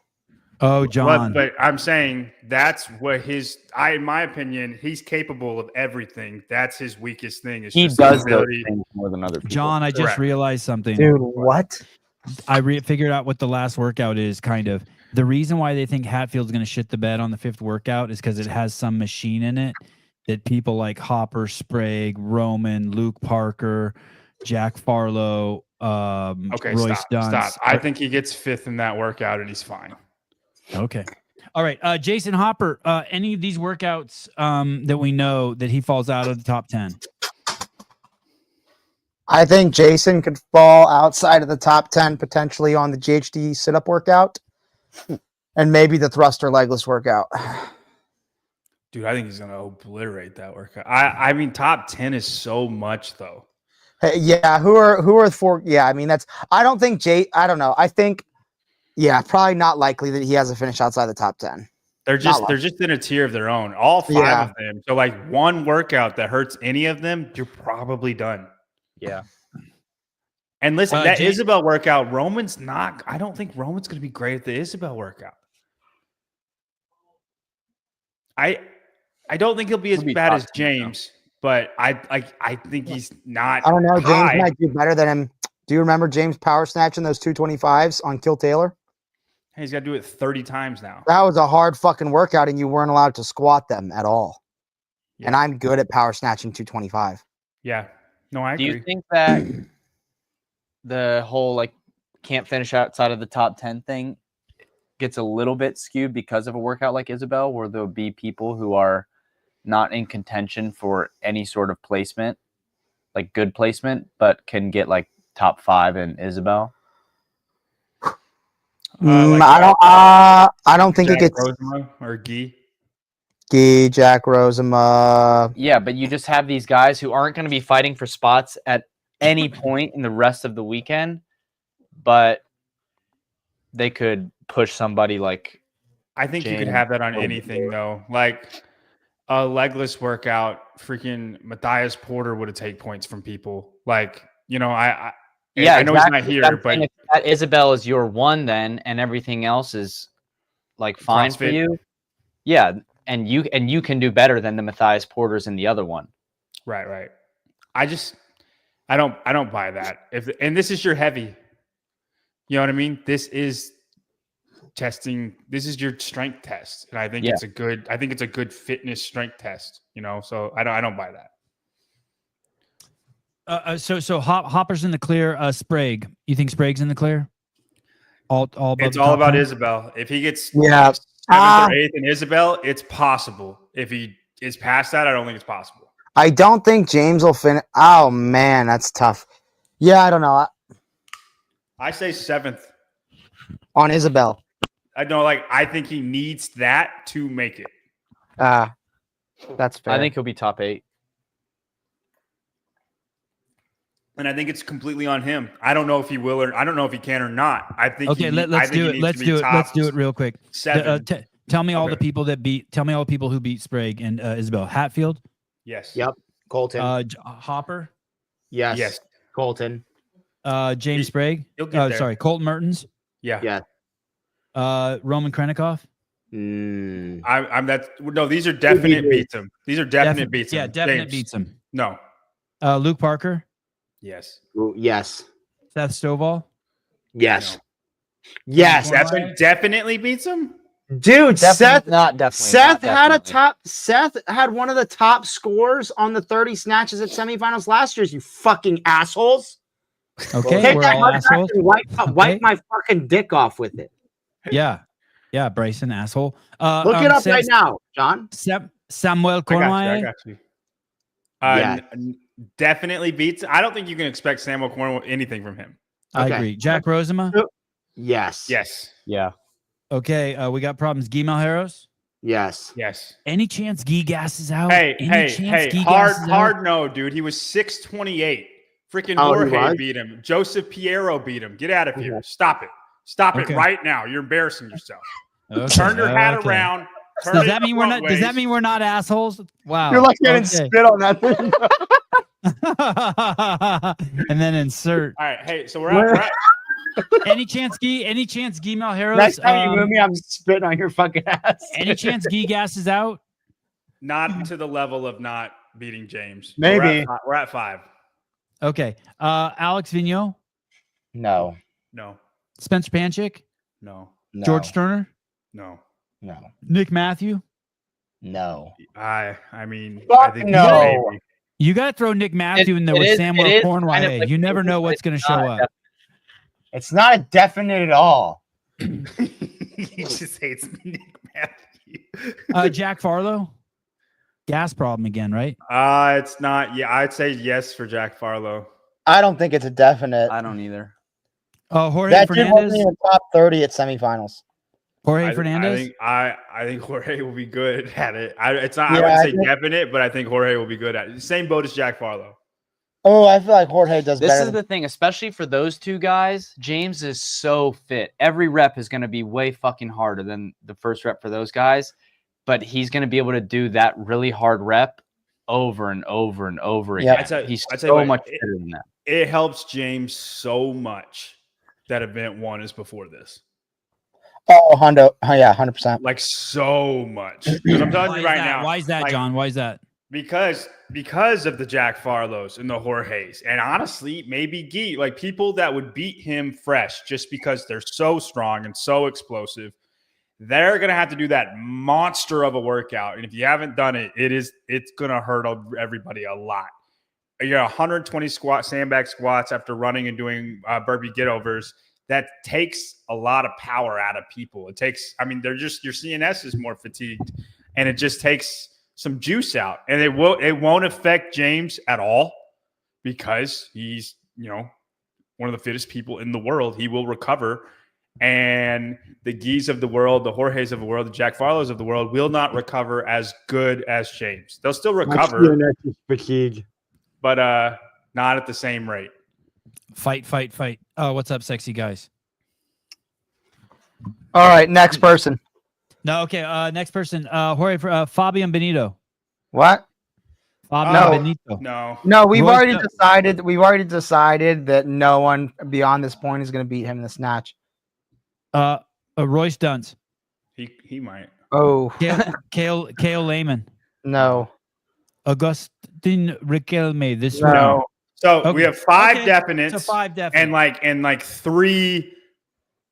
Oh, John. But I'm saying that's what in my opinion, he's capable of everything. That's his weakest thing. Is He just does his those ability. things more than other people. John, I just Correct. realized something. Dude, what? I figured out what the last workout is, kind of. The reason why they think Hatfield's going to shit the bed on the 5th workout is because it has some machine in it that people like Hopper, Sprague, Roman, Luke Parker, Jack Farlow, Okay, Royce Dunn. stop. I think he gets 5th in that workout and he's fine. Okay. All right. Jason Hopper, any of these workouts that we know that he falls out of the top 10? I think Jason could fall outside of the top 10 potentially on the GHD sit-up workout and maybe the thruster legless workout. Dude, I think he's going to obliterate that workout. I mean, top 10 is so much, though. Hey, yeah, who are 4? Yeah, I mean, I don't think I don't know. I think, yeah, probably not likely that he has a finish outside the top 10. They're just in a tier of their own. All 5 of them. So, like, one workout that hurts any of them, you're probably done. Yeah. And listen, that Isabel workout, Roman's not. I don't think Roman's going to be great at the Isabel workout. I don't think he'll be as bad as James, but I think he's not. I don't know. high. James might do better than him. Do you remember James power snatching those 225s on Kill Taylor? Hey, he's got to do it 30 times now. That was a hard fucking workout, and you weren't allowed to squat them at all. Yeah. And I'm good at power snatching 225. Yeah. No, I Do agree. you think that the whole like can't finish outside of the top 10 thing gets a little bit skewed because of a workout like Isabel, where there'll be people who are not in contention for any sort of placement, like good placement, but can get like top 5 in Isabel? I don't think Jack it gets Rosema or Guy. Jack Rosema. Yeah, but you just have these guys who aren't going to be fighting for spots at any point in the rest of the weekend, but they could push somebody like I think you could James have that on anything, though. Like a legless workout, freaking Matthias Porter would have taken points from people. Like, you know, I know he's not here, but if that Isabel is your one then, and everything else is like fine for CrossFit. you. Yeah, and you can do better than the Matthias Porters in the other one. right. I don't buy that. And this is your heavy. You know what I mean? This is testing. This is your strength test, and I think it's a good fitness strength test. You know, so I don't buy that. So Hopper's in the clear. Sprague, you think Sprague's in the clear? All It's all about Isabel. If he gets 7th or 8th in Isabel, it's possible. If he is past that, I don't think it's possible. I don't think James will finish. Oh man, that's tough. Yeah, I don't know. I say 7th. On Isabel. I know, like I think he needs that to make it. That's fair. I think he'll be top 8. And I think it's completely on him. I don't know if he will, or I don't know if he can or not. I think. Okay, let's do it. Let's do it real quick. 7. Tell me all the people that beat. Tell me all the people who beat Sprague and Isabel. Hatfield. Yes. Yep. Colton. Hopper. Yes. Colton. James Sprague. He'll get there. Sorry, Colton Mertens. Yeah. Yeah. Roman Krenikoff. I'm that. No, these are definite beats him. These are definite beats him. Yeah, definite James. beats him. No. Luke Parker. Yes. Yes. Seth Stovall. Yes. No. Yes. Definitely beats him. Dude, Seth Seth had one of the top scores on the 30 snatches at semifinals last year. You fucking assholes. Okay, Take we're that all hard assholes. and wipe my fucking dick off with it. Yeah, Bryson, asshole. Look it up right now, John. Samuel I Cormier. got you. Definitely beats. I don't think you can expect Samuel Cornwell anything from him. I agree. Jack Rosema. Yes. Yes. Yeah. Okay, we got problems. Guy Malheiros. Yes. Yes. Any chance Guy gasses out? Hey, Guy hard gasses out? no, dude. He was 6'28". Freaking Oh, he Jorge was? beat him. Joseph Piero beat him. Get out of here. Stop it. Stop it Okay. right now. You're embarrassing yourself. Okay, Turn your hat okay. around. So Turn does it that mean we're not? front Does that ways. mean we're not assholes? Wow. You're like getting Okay. spit on that thing. And then insert. All right. Hey, so we're at Any chance, Gee Malheros? Next time you move me, I'm spitting on your fucking ass. Any chance Gee Gas is out? not to the level of not beating James. Maybe. We're at 5. Okay. Alex Vigneault, No. No. Spencer Panchik, No. No. George Sterner, No. No. Nick Matthew. No. I mean, Fuck I think no. maybe. You got to throw Nick Matthew in there it with is- Samuel it is Cornway. kind of like- You never know what's going to show not up. It's not a definite at all. He just hates Nick Matthew. Jack Farlow, gas problem again, right? It's not. Yeah, I'd say yes for Jack Farlow. I don't think it's a definite. I don't either. Jorge That dude wasn't Fernandez. even top 30 at semifinals. Jorge Fernandez. I think Jorge will be good at it. It's not. Yeah, I wouldn't say think- definite, but I think Jorge will be good at it. Same boat as Jack Farlow. Oh, I feel like Jorge does This better. is the thing, especially for those two guys. James is so fit. Every rep is going to be way fucking harder than the first rep for those guys, but he's going to be able to do that really hard rep over and over and over Yeah. again. He's I'd tell you so what, much better than that. It helps James so much that event 1 is before this. Oh, Hondo. Oh, yeah, 100%. Like so much. Because I'm telling Why you is right that? now. Why is that, like, John? Why is that? Because of the Jack Farlows and the Jorges, and honestly, maybe Gee, like people that would beat him fresh just because they're so strong and so explosive, they're gonna have to do that monster of a workout. And if you haven't done it, it's gonna hurt everybody a lot. You know, 120 sandbag squats after running and doing burpee get-overs. That takes a lot of power out of people. It takes, I mean, your CNS is more fatigued, and it just takes some juice out, and it won't affect James at all because he's, you know, one of the fittest people in the world. He will recover, and the Gees of the world, the Jorges of the world, the Jack Farlows of the world will not recover as good as James. They'll still recover, Fatigue. but not at the same rate. Fight. Oh, what's up, sexy guys? All right, next person. No, okay. Next person. Jorge, Fabian Benito. What? Fabian Benito. No, we've Roy already Stunt. decided. We've already decided that no one beyond this point is going to beat him in the snatch. Royce Dunce. He might. Oh, Kale Lehman. no. Augustin Riquelme. This No. one. So Okay. we have 5 Okay, definites, So 5 definite. and like 3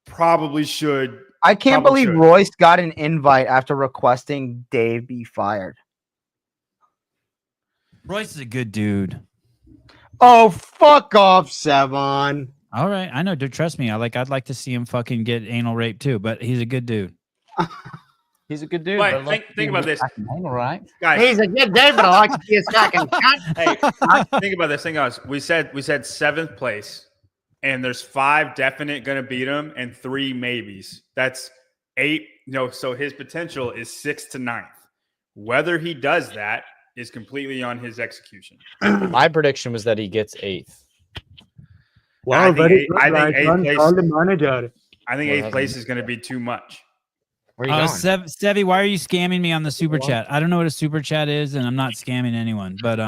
probably should. I can't Probably believe should. Royce got an invite after requesting Dave be fired. Royce is a good dude. Oh, fuck off, Sevon. All right, I know, dude. Trust me. I'd like to see him fucking get anal rape too. But he's a good dude. He's a good dude. But but look, think about this, all right. guys. He's a good dude, but I like to see his fucking cunt. Hey, think about this. Think about this. We said 7th place, and there's 5 definite going to beat him, and 3 maybes. That's 8. So his potential is 6th to 9th. Whether he does that is completely on his execution. My prediction was that he gets 8th. I think 8th manager. place is going to be too much. Where are you going? Stevie, why are you scamming me on the super chat? I don't know what a super chat is, and I'm not scamming anyone. But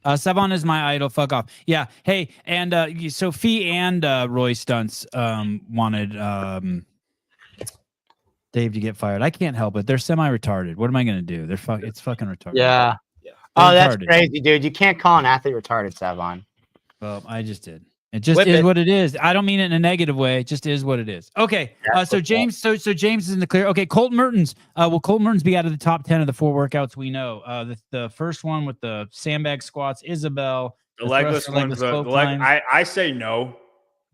Sevon is my idol. Fuck off. Yeah. Hey, and Sophie and Roy Stunts wanted Dave to get fired. I can't help it. They're semi-retarded. What am I gonna do? It's fucking retarded. Yeah. They're Oh, that's retarded. crazy, dude. You can't call an athlete retarded, Savon. Well, I just did. It just Whip is it. what it is. I don't mean it in a negative way. It just is what it is. Okay. So James, so James is in the clear. Okay. Colt Mertens. Will Colt Mertens be out of the top 10 of the 4 workouts we know? The first one with the sandbag squats, Isabel. The legless ones. I say no.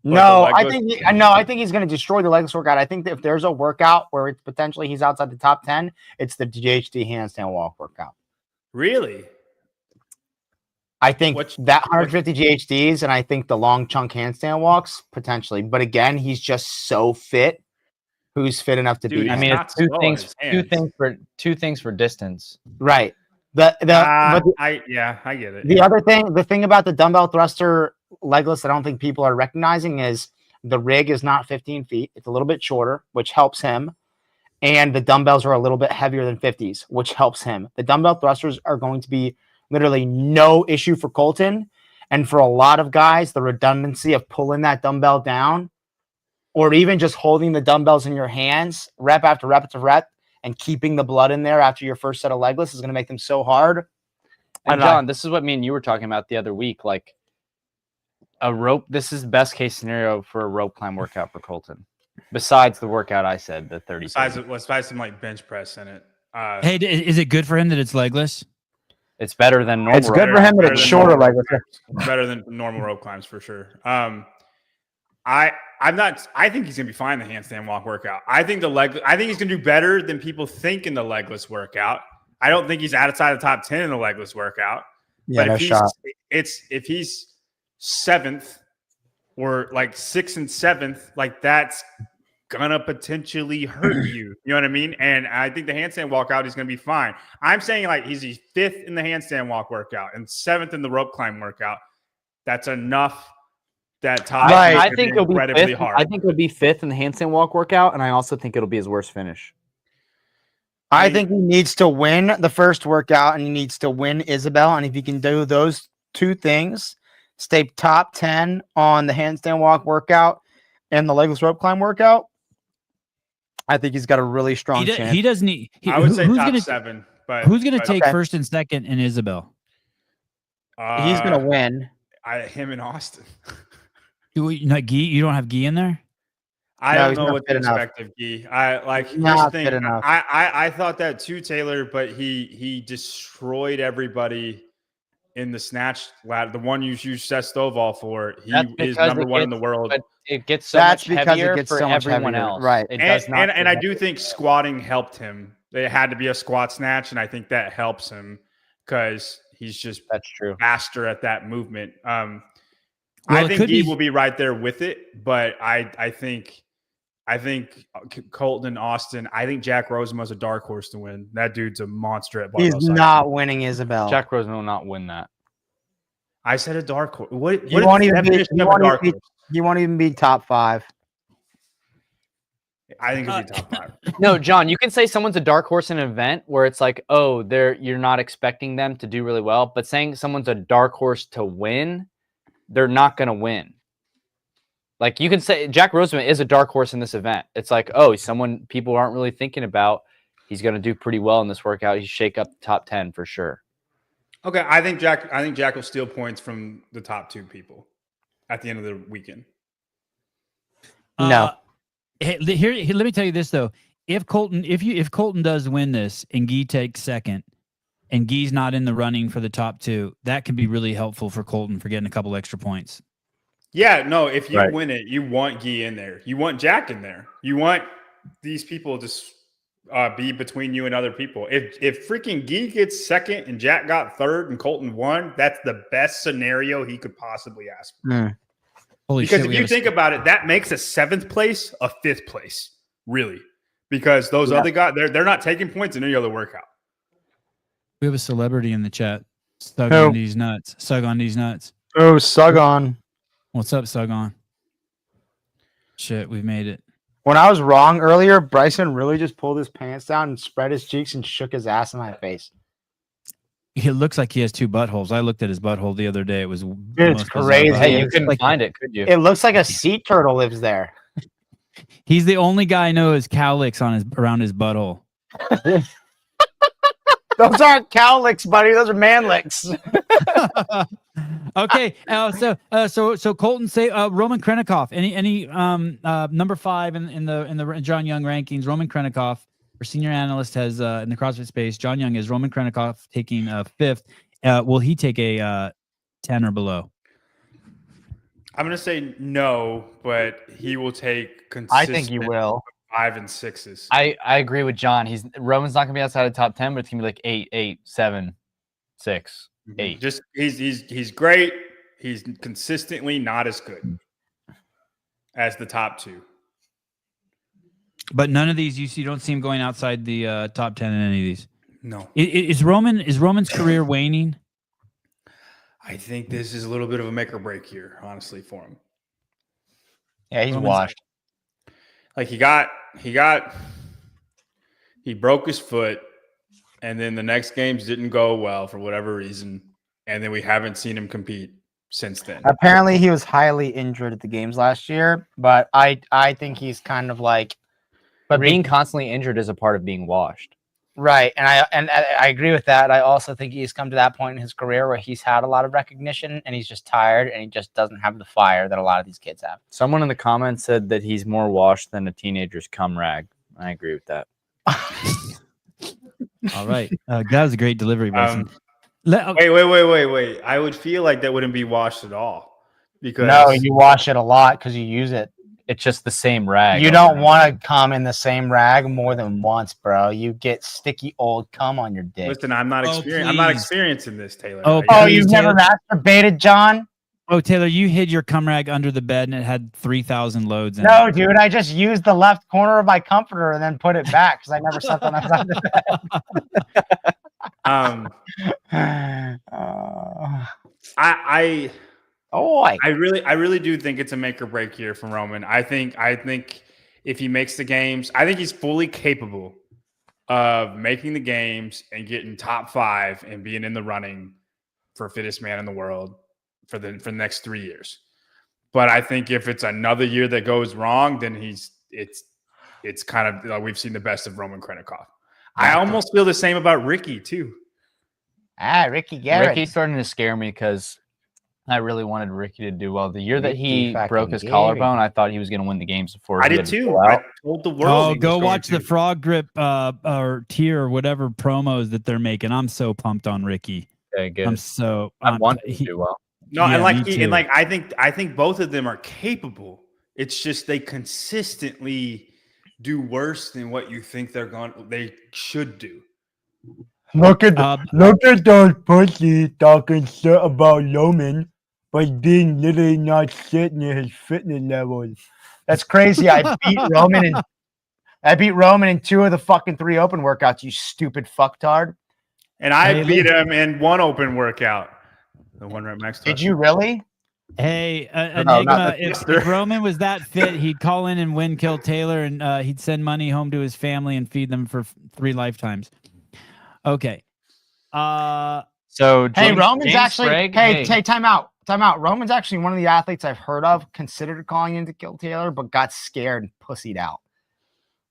But No, the I legless- think he's going to destroy the legless workout. I think that if there's a workout where it's potentially he's outside the top 10, it's the GHD handstand walk workout. Really? I think that 150 GHDs and I think the long chunk handstand walks potentially. But again, he's just so fit. Who's fit enough to Dude, beat I him? mean, not it's two slow on things. his Two hands. things for distance. Right. But I get it. the thing about the dumbbell thruster legless, I don't think people are recognizing is The rig is not 15 feet. It's a little bit shorter, which helps him. And the dumbbells are a little bit heavier than 50s, which helps him. The dumbbell thrusters are going to be literally no issue for Colton. And for a lot of guys, the redundancy of pulling that dumbbell down or even just holding the dumbbells in your hands, rep after rep after rep, and keeping the blood in there after your first set of legless is going to make them so hard. And John, this is what me and you were talking about the other week. Like a rope, this is best case scenario for a rope climb workout for Colton. Besides the workout I said, the 30. Besides some like bench press in it. Hey, is it good for him that it's legless? It's better than normal. It's good for him that it's shorter legless. Better than normal rope climbs for sure. I think he's gonna be fine in the handstand walk workout. I think he's gonna do better than people think in the legless workout. I don't think he's outside the top 10 in the legless workout. Yeah, but no shot. If he's 7th or like 6th and 7th, like that's gonna potentially hurt you. You know what I mean? And I think the handstand walkout is gonna be fine. I'm saying like he's 5th in the handstand walk workout and 7th in the rope climb workout. That's enough. That top. Right. I think it'll be incredibly 5th. hard. I think it'll be 5th in the handstand walk workout, and I also think it'll be his worst finish. I think he needs to win the first workout and he needs to win Isabel. And if he can do those two things, stay top 10 on the handstand walk workout and the legless rope climb workout, I think he's got a really strong chance. He doesn't need. I would say top 7. But who's going to take first and second in Isabel? He's going to win. Him and Austin. Not Guy? You don't have Guy in there? I don't know what to expect of Guy. I thought that too, Taylor, but he destroyed everybody in the snatch ladder. The one you used Sestovall for, he is number 1 in the world. But it gets so much heavier for everyone else. Right. And I do think squatting helped him. It had to be a squat snatch, and I think that helps him because he's just faster at that movement. I think Guy will be right there with it, but I think Colton and Austin. I think Jack Rosenmo's a dark horse to win. That dude's a monster at barbell. He's not winning Isabel. Jack Rosen will not win that. I said a dark horse. He won't even be top 5. I think he'll be top 5. No, John, you can say someone's a dark horse in an event where it's like, oh, you're not expecting them to do really well, but saying someone's a dark horse to win, they're not going to win. Like you can say Jack Roseman is a dark horse in this event. It's like, oh, someone people aren't really thinking about. He's going to do pretty well in this workout. He'll shake up the top 10 for sure. Okay, I think Jack will steal points from the top 2 people at the end of the weekend. No. Hey, here, let me tell you this though. If Colton does win this and Guy takes second, and Guy's not in the running for the top 2, that can be really helpful for Colton for getting a couple extra points. Yeah, no, if you win it, you want Guy in there. You want Jack in there. You want these people to be between you and other people. If freaking Guy gets second and Jack got third and Colton won, that's the best scenario he could possibly ask for. Because if you think about it, that makes a 7th place a 5th place, really. Because those other guys, they're not taking points in any other workout. We have a celebrity in the chat. Sug on these nuts. Sug on these nuts. Oh, Sugon. What's up, Sugon? Shit, we've made it. When I was wrong earlier, Bryson really just pulled his pants down and spread his cheeks and shook his ass in my face. It looks like he has 2 buttholes. I looked at his butthole the other day. It was it's crazy. Hey, you couldn't find it, could you? It looks like a sea turtle lives there. He's the only guy I know has cowlicks around his butthole. Those aren't cow licks, buddy. Those are man licks. Okay. So Colton, say Roman Krennikov. Any number 5 in the John Young rankings. Roman Krennikov, our senior analyst, has in the CrossFit space. John Young is Roman Krennikov taking 5th. Will he take a 10 or below? I'm going to say no, but he will take consistent. I think he will. 5 and 6s. I agree with John. Roman's not gonna be outside the top 10, but it's gonna be like 8, 7, 6, 8. Just he's great. He's consistently not as good as the top 2. But none of these you don't see him going outside the top 10 in any of these. No. Is Roman's career waning? I think this is a little bit of a make or break here, honestly, for him. Yeah, he's Roman's- washed. Like he broke his foot, and then the next games didn't go well for whatever reason, and then we haven't seen him compete since then. Apparently, he was highly injured at the games last year, but I think he's kind of like. But being constantly injured is a part of being washed. Right, and I agree with that. I also think he's come to that point in his career where he's had a lot of recognition and he's just tired and he just doesn't have the fire that a lot of these kids have. Someone in the comments said that he's more washed than a teenager's cum rag. I agree with that. All right. That was a great delivery, Bryson. Wait. I would feel like that wouldn't be washed at all. Because No, you wash it a lot because you use it. It's just the same rag. You don't want to come in the same rag more than once, bro. You get sticky old cum on your dick. Listen, I'm not experiencing this, Taylor. Oh, you've never masturbated, John? Oh, Taylor, you hid your cum rag under the bed and it had 3,000 loads in it. No, dude, I just used the left corner of my comforter and then put it back because I never slept on that side of the bed. I really do think it's a make or break here from Roman. I think if he makes the games, I think he's fully capable of making the games and getting top 5 and being in the running for fittest man in the world for the next 3 years. But I think if it's another year that goes wrong, then it's kind of we've seen the best of Roman Krenikov. I almost feel the same about Ricky too. Ricky Garrett. Ricky's starting to scare me because I really wanted Ricky to do well. The year that he broke his collarbone, I thought he was going to win the games before. I did too. I told the world. Oh, go watch the Frog Grip or Tier or whatever promos that they're making. I'm so pumped on Ricky. Okay, good. I want him to do well. No, yeah, I think both of them are capable. It's just they consistently do worse than what you think they should do. Look at those pussies talking shit about Roman, but being literally not shit near his fitness levels. That's crazy. I beat Roman in 2 of the fucking 3 open workouts, you stupid fucktard. And I beat him in 1 open workout. The 1 rep max. Did you really? Hey, Enigma, if Roman was that fit, he'd call in and win Kill Taylor, and he'd send money home to his family and feed them for 3 lifetimes. Okay. So Roman's actually time out. Roman's actually one of the athletes I've heard of considered calling into Kill Taylor, but got scared and pussied out.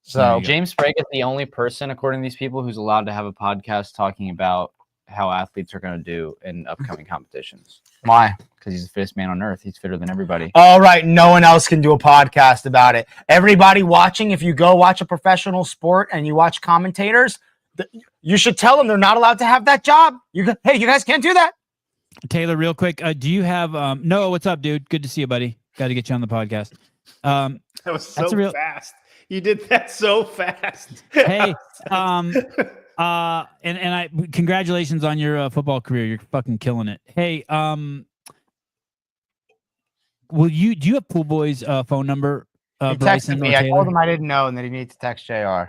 So James Sprague is the only person, according to these people, who's allowed to have a podcast talking about how athletes are going to do in upcoming competitions. Why? Because he's the fittest man on earth. He's fitter than everybody. All right. No one else can do a podcast about it. Everybody watching, if you go watch a professional sport and you watch commentators, you should tell them they're not allowed to have that job. Hey, you guys can't do that. Taylor, real quick, do you have Noah? What's up, dude? Good to see you, buddy. Got to get you on the podcast. That was so fast. You did that so fast. Hey, and I congratulations on your football career. You're fucking killing it. Hey, do you have Pool Boy's phone number? He texted me. I told him I didn't know and that he needs to text JR.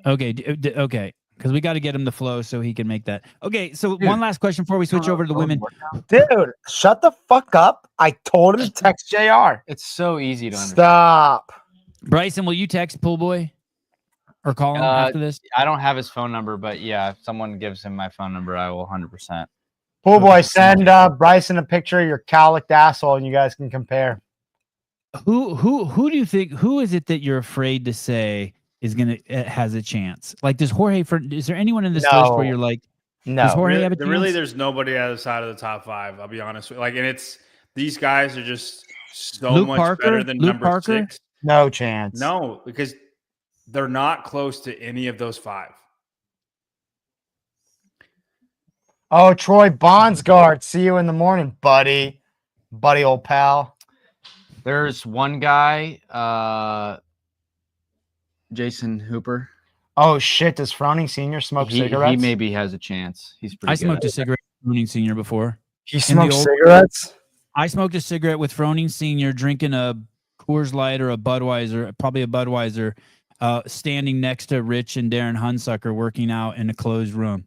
Okay, because we got to get him the flow so he can make that. Okay, so one last question before we switch over to the women. Dude, shut the fuck up. I told him to text JR. It's so easy to understand. Stop. Bryson, will you text Pool Boy or call him after this? I don't have his phone number, but yeah, if someone gives him my phone number, I will 100%. Pool Boy, send Bryson a picture of your cowlicked asshole and you guys can compare. Who do you think, who is it that you're afraid to say has a chance? Like, is there anyone in this list where you're like, no? Does Jorge have a chance? There's nobody outside of the top 5. I'll be honest with you. Like, and it's these guys are just so much better than number 6. No chance. No, because they're not close to any of those 5. Oh, Troy Bondsgaard. See you in the morning, buddy. Buddy, old pal. There's one guy, Jason Hooper. Oh, shit. Does Froning Sr. smoke cigarettes? He maybe has a chance. He's pretty I smoked a cigarette with Froning Sr. before. He smoked cigarettes? I smoked a cigarette with Froning Sr. drinking a Coors Light or a Budweiser, probably a Budweiser, standing next to Rich and Darren Hunsucker working out in a closed room.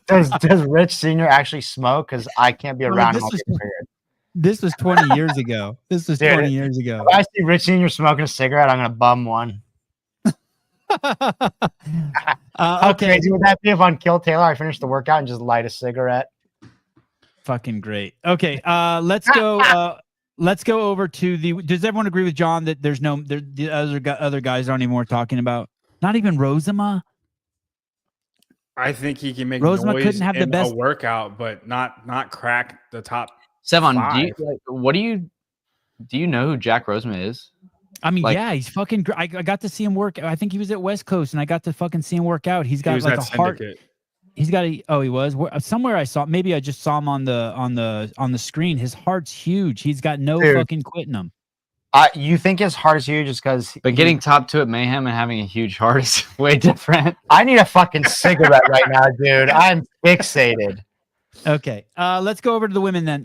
Does Rich Sr. actually smoke? Because I can't be around him. This was 20 years ago. This was Dude, 20 years ago. If I see Rich Senior smoking a cigarette, I'm gonna bum one. How Okay. crazy would that be if on Kill Taylor I finished the workout and just light a cigarette? Fucking great. Okay. Let's go. Let's go over to the. Does everyone agree with John that there's no the other guys aren't even worth talking about? Not even Rosema. I think he can make Rosema noise couldn't have the in best- a workout, but not crack the top. Sevon, do you know who Jack Roseman is? I mean, Like- yeah, he's fucking. I got to see him work. I think he was at West Coast, and I got to fucking see him work out. He's He got was like at a heart. Syndicate. He's got a. Oh, he was somewhere. I saw. Maybe I just saw him on the screen. His heart's huge. He's got no Dude. fucking quitting him. You think his heart is huge just because? But getting top 2 at Mayhem and having a huge heart is way different. I need a fucking cigarette right now, dude. I'm fixated. Okay. Let's go over to the women then.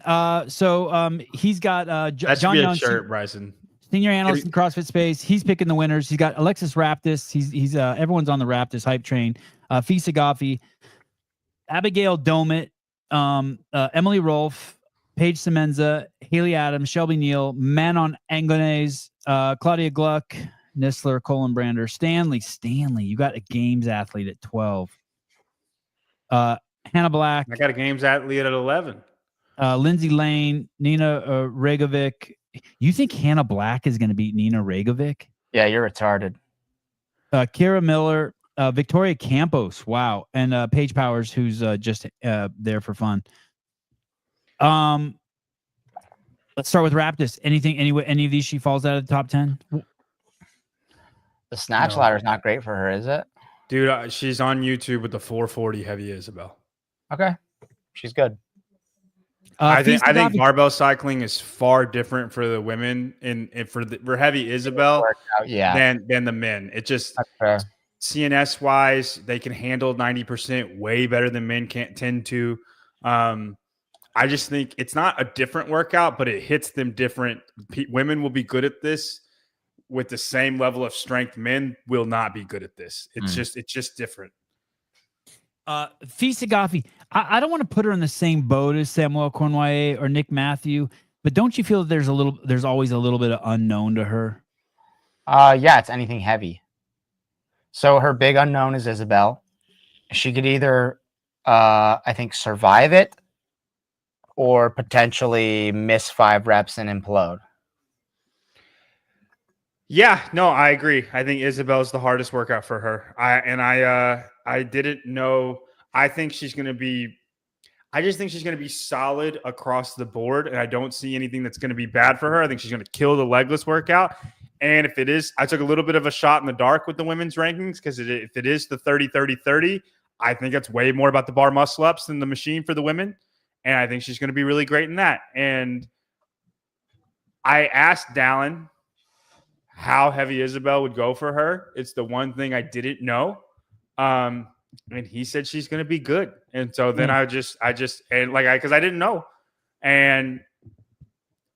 He's got That should John be a Young, shirt, Bryson. senior analyst in CrossFit space. He's picking the winners. He's got Alexis Raptis. He's everyone's on the Raptis hype train. Fikowski, Abigail Domit, Emily Rolfe, Paige Semenza, Haley Adams, Shelby Neal, Manon Angones, Claudia Gluck, Nisler, Colin Brander, Stanley. You got a games athlete at 12. Hannah Black. I got a games athlete at 11. Lindsay Lane, Nina Regovic. You think Hannah Black is going to beat Nina Regovic? Yeah, you're retarded. Kira Miller, Victoria Campos. Wow. And Paige Powers, who's just there for fun. Let's start with Raptis. Any of these she falls out of the top 10? The snatch ladder is not great for her, is it? Dude, she's on YouTube with the 440 heavy Isabel. Okay, she's good. I think barbell cycling is far different for the women and for heavy Isabel than the men. It just CNS wise, they can handle 90% way better than men can't tend to. I just think it's not a different workout, but it hits them different. Women will be good at this with the same level of strength. Men will not be good at this. It's just different. Fikowski, I don't want to put her in the same boat as Samuel Cornway or Nick Matthew, but don't you feel that there's always a little bit of unknown to her? Yeah, it's anything heavy. So her big unknown is Isabel. She could either, I think, survive it or potentially miss 5 reps and implode. Yeah, no, I agree. I think Isabel's the hardest workout for her. I didn't know. I think she's going to be. I just think she's going to be solid across the board, and I don't see anything that's going to be bad for her. I think she's going to kill the legless workout. And if it is, I took a little bit of a shot in the dark with the women's rankings because if it is the 30-30-30, I think it's way more about the bar muscle ups than the machine for the women. And I think she's going to be really great in that. And I asked Dallin how heavy Isabel would go for her. It's the one thing I didn't know. And he said she's going to be good. And so then because I didn't know. And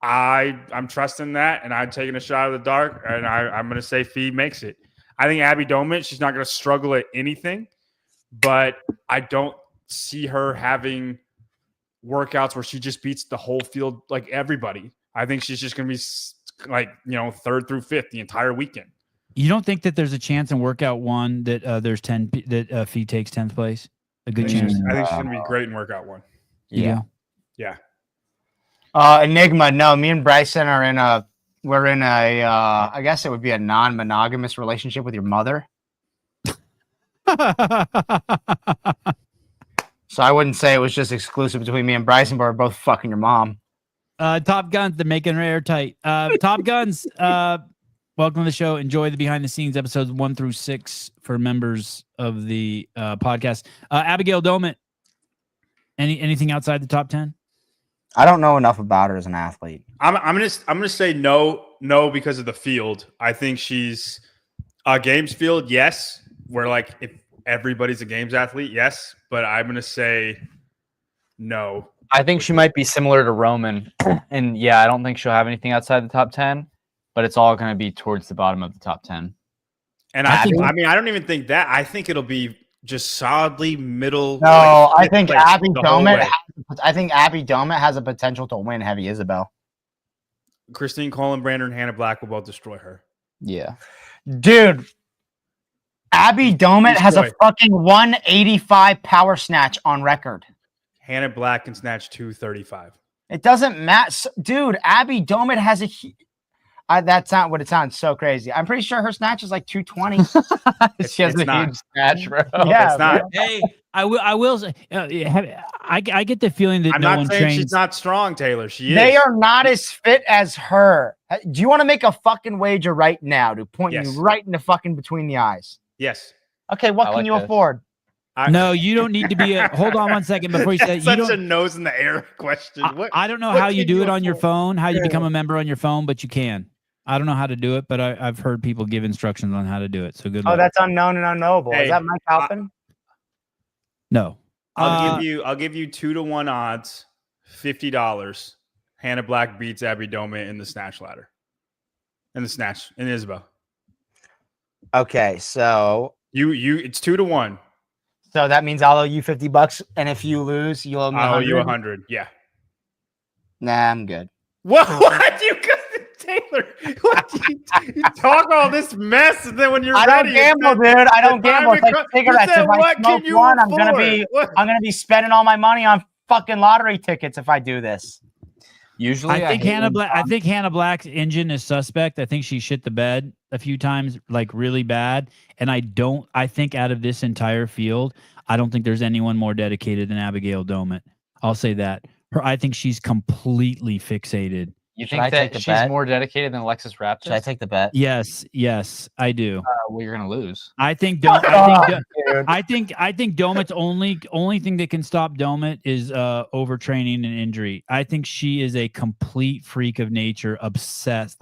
I'm trusting that. And I'm taking a shot of the dark. And I'm going to say Fee makes it. I think Abby Domit, she's not going to struggle at anything. But I don't see her having workouts where she just beats the whole field like everybody. I think she's just going to be third through fifth the entire weekend. You don't think that there's a chance in workout 1 that there's 10 that Fee takes 10th place? A good chance. I think she's going to be great in workout 1. Yeah. Enigma. No, me and Bryson are we're in a I guess it would be a non-monogamous relationship with your mother. So I wouldn't say it was just exclusive between me and Bryson, but we're both fucking your mom. Top Guns, they're making her airtight. Top Guns, welcome to the show. Enjoy the behind the scenes episodes 1 through 6 for members of the podcast. Abigail Domit, anything outside the top 10? I don't know enough about her as an athlete. I'm gonna say no because of the field. I think she's a games field, yes. Where like if everybody's a games athlete, yes. But I'm gonna say no. I think she might be similar to Roman. And yeah, I don't think she'll have anything outside the top 10, but it's all going to be towards the bottom of the top 10. And I don't even think that. I think it'll be just solidly middle. No, like, I think place Abby the whole Domet. way. I think Abby Domet has a potential to win Heavy Isabel. Christine Collenbrander and Hannah Black will both destroy her. Yeah. Dude, Abby Domet has a Destroy. fucking 185 power snatch on record. Hannah Black can snatch 235. It doesn't matter, dude. Abby Domet has a. That's not what it sounds so crazy. I'm pretty sure her snatch is like 220. She has it's a not. huge snatch, bro. Yeah, it's not. Hey, I will say, I get the feeling that I'm no not one saying trains. she's not strong, Taylor. She is. They are not as fit as her. Do you want to make a fucking wager right now to point Yes. you right in the fucking between the eyes? Yes. Okay, what I can like you this. afford? No, you don't need to be a. Hold on one second before you say. That's You such a don't. nose in the air question. What? I don't know what how you can do it on your afford? phone, how you become a member on your phone, but you can. I don't know how to do it, but I've heard people give instructions on how to do it. So good luck. Oh, that's unknown and unknowable. Hey, Is that Mike Halpin? No. I'll give you 2-to-1 odds, $50. Hannah Black beats Abby Domet in the snatch ladder. In Isabel. Okay, so It's 2-to-1. so that means I'll owe you $50, and if you lose, you'll owe me I owe you 100. 100. Yeah. Nah, I'm good. What you Taylor? What you talk all this mess, and then when you're I ready, don't gamble, dude. I don't gamble. It's like cigarettes. Said, If I what smoke can you one, afford? I'm gonna be spending all my money on fucking lottery tickets if I do this. Usually, I think hate Hannah when Black. I think Hannah Black's engine is suspect. I think she shit the bed a few times, like really bad. And I think out of this entire field, I don't think there's anyone more dedicated than Abigail Domet. I'll say that. I think she's completely fixated. You Should I think take that the she's bet? more dedicated than Alexis Raptis? Should I take the bet? Yes, I do. Well, you're gonna lose. I think Dude. I think Domet's only thing that can stop Domet is overtraining and injury. I think she is a complete freak of nature, obsessed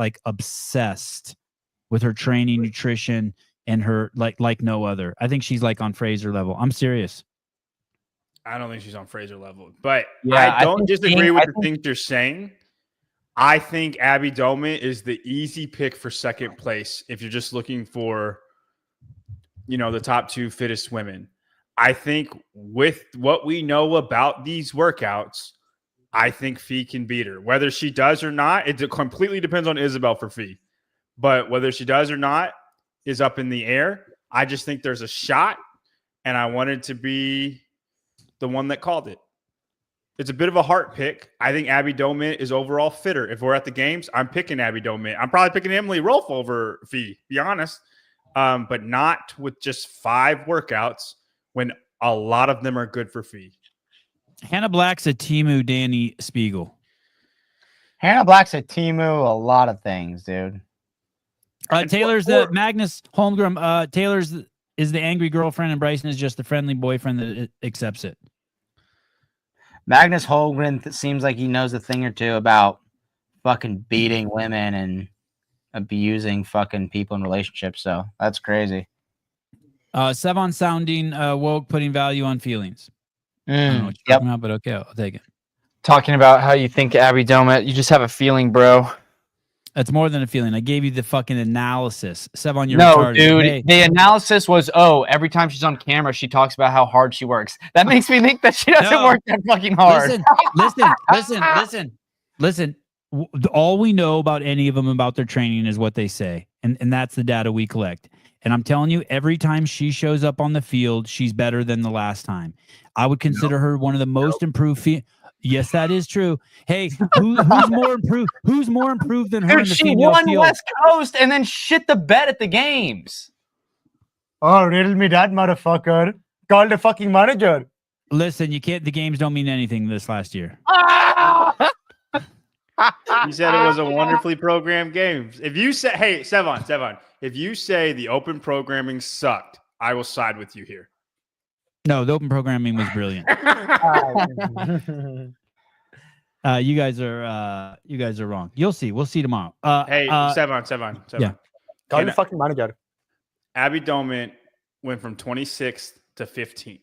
with her training, nutrition, and her like no other. I think she's like on Fraser level. I'm serious. I don't think she's on Fraser level, but Yeah, I don't think disagree being- with I the think- things you're saying. I think Abby Domet is the easy pick for second place if you're just looking for, the top 2 fittest women. I think with what we know about these workouts, I think Fee can beat her. Whether she does or not, it completely depends on Isabel for Fee. But whether she does or not is up in the air. I just think there's a shot, and I wanted to be the one that called it. It's a bit of a heart pick. I think Abby Domet is overall fitter. If we're at the games, I'm picking Abby Domet. I'm probably picking Emily Rolfe over Fee, be honest. But not with just 5 workouts when a lot of them are good for Fee. Hannah Black's a Timu Danny Spiegel. Hannah Black's a Timu, a lot of things, dude. Taylor's the Magnus Holmgren. Taylor's is the angry girlfriend, and Bryson is just the friendly boyfriend that accepts it. Magnus Holmgren seems like he knows a thing or two about fucking beating women and abusing fucking people in relationships. So that's crazy. Sevon sounding woke, putting value on feelings. I don't know what you're talking about, but okay, I'll take it. Talking about how you think Abby Domet, you just have a feeling, bro. That's more than a feeling. I gave you the fucking analysis. Sevon, you're No, retarded. dude. Hey, The analysis was, every time she's on camera, she talks about how hard she works. That makes me think that she doesn't No. work that fucking hard. Listen. All we know about any of them about their training is what they say, and that's the data we collect. And I'm telling you, every time she shows up on the field, she's better than the last time. I would consider her one of the most improved. Yes, that is true. Hey, who's more improved? Who's more improved than her in Dude, the she female won field? West Coast and then shit the bed at the games. Oh, riddle me that, motherfucker. Call the fucking manager. Listen, you can't. The games don't mean anything this last year. You said it was a wonderfully programmed game. If you say, hey, Sevon, if you say the open programming sucked, I will side with you here. No, the open programming was brilliant. You guys are wrong. You'll see. We'll see tomorrow. Hey, Sevon. Yeah. Call the fucking manager. Abby Domet went from 26th to 15th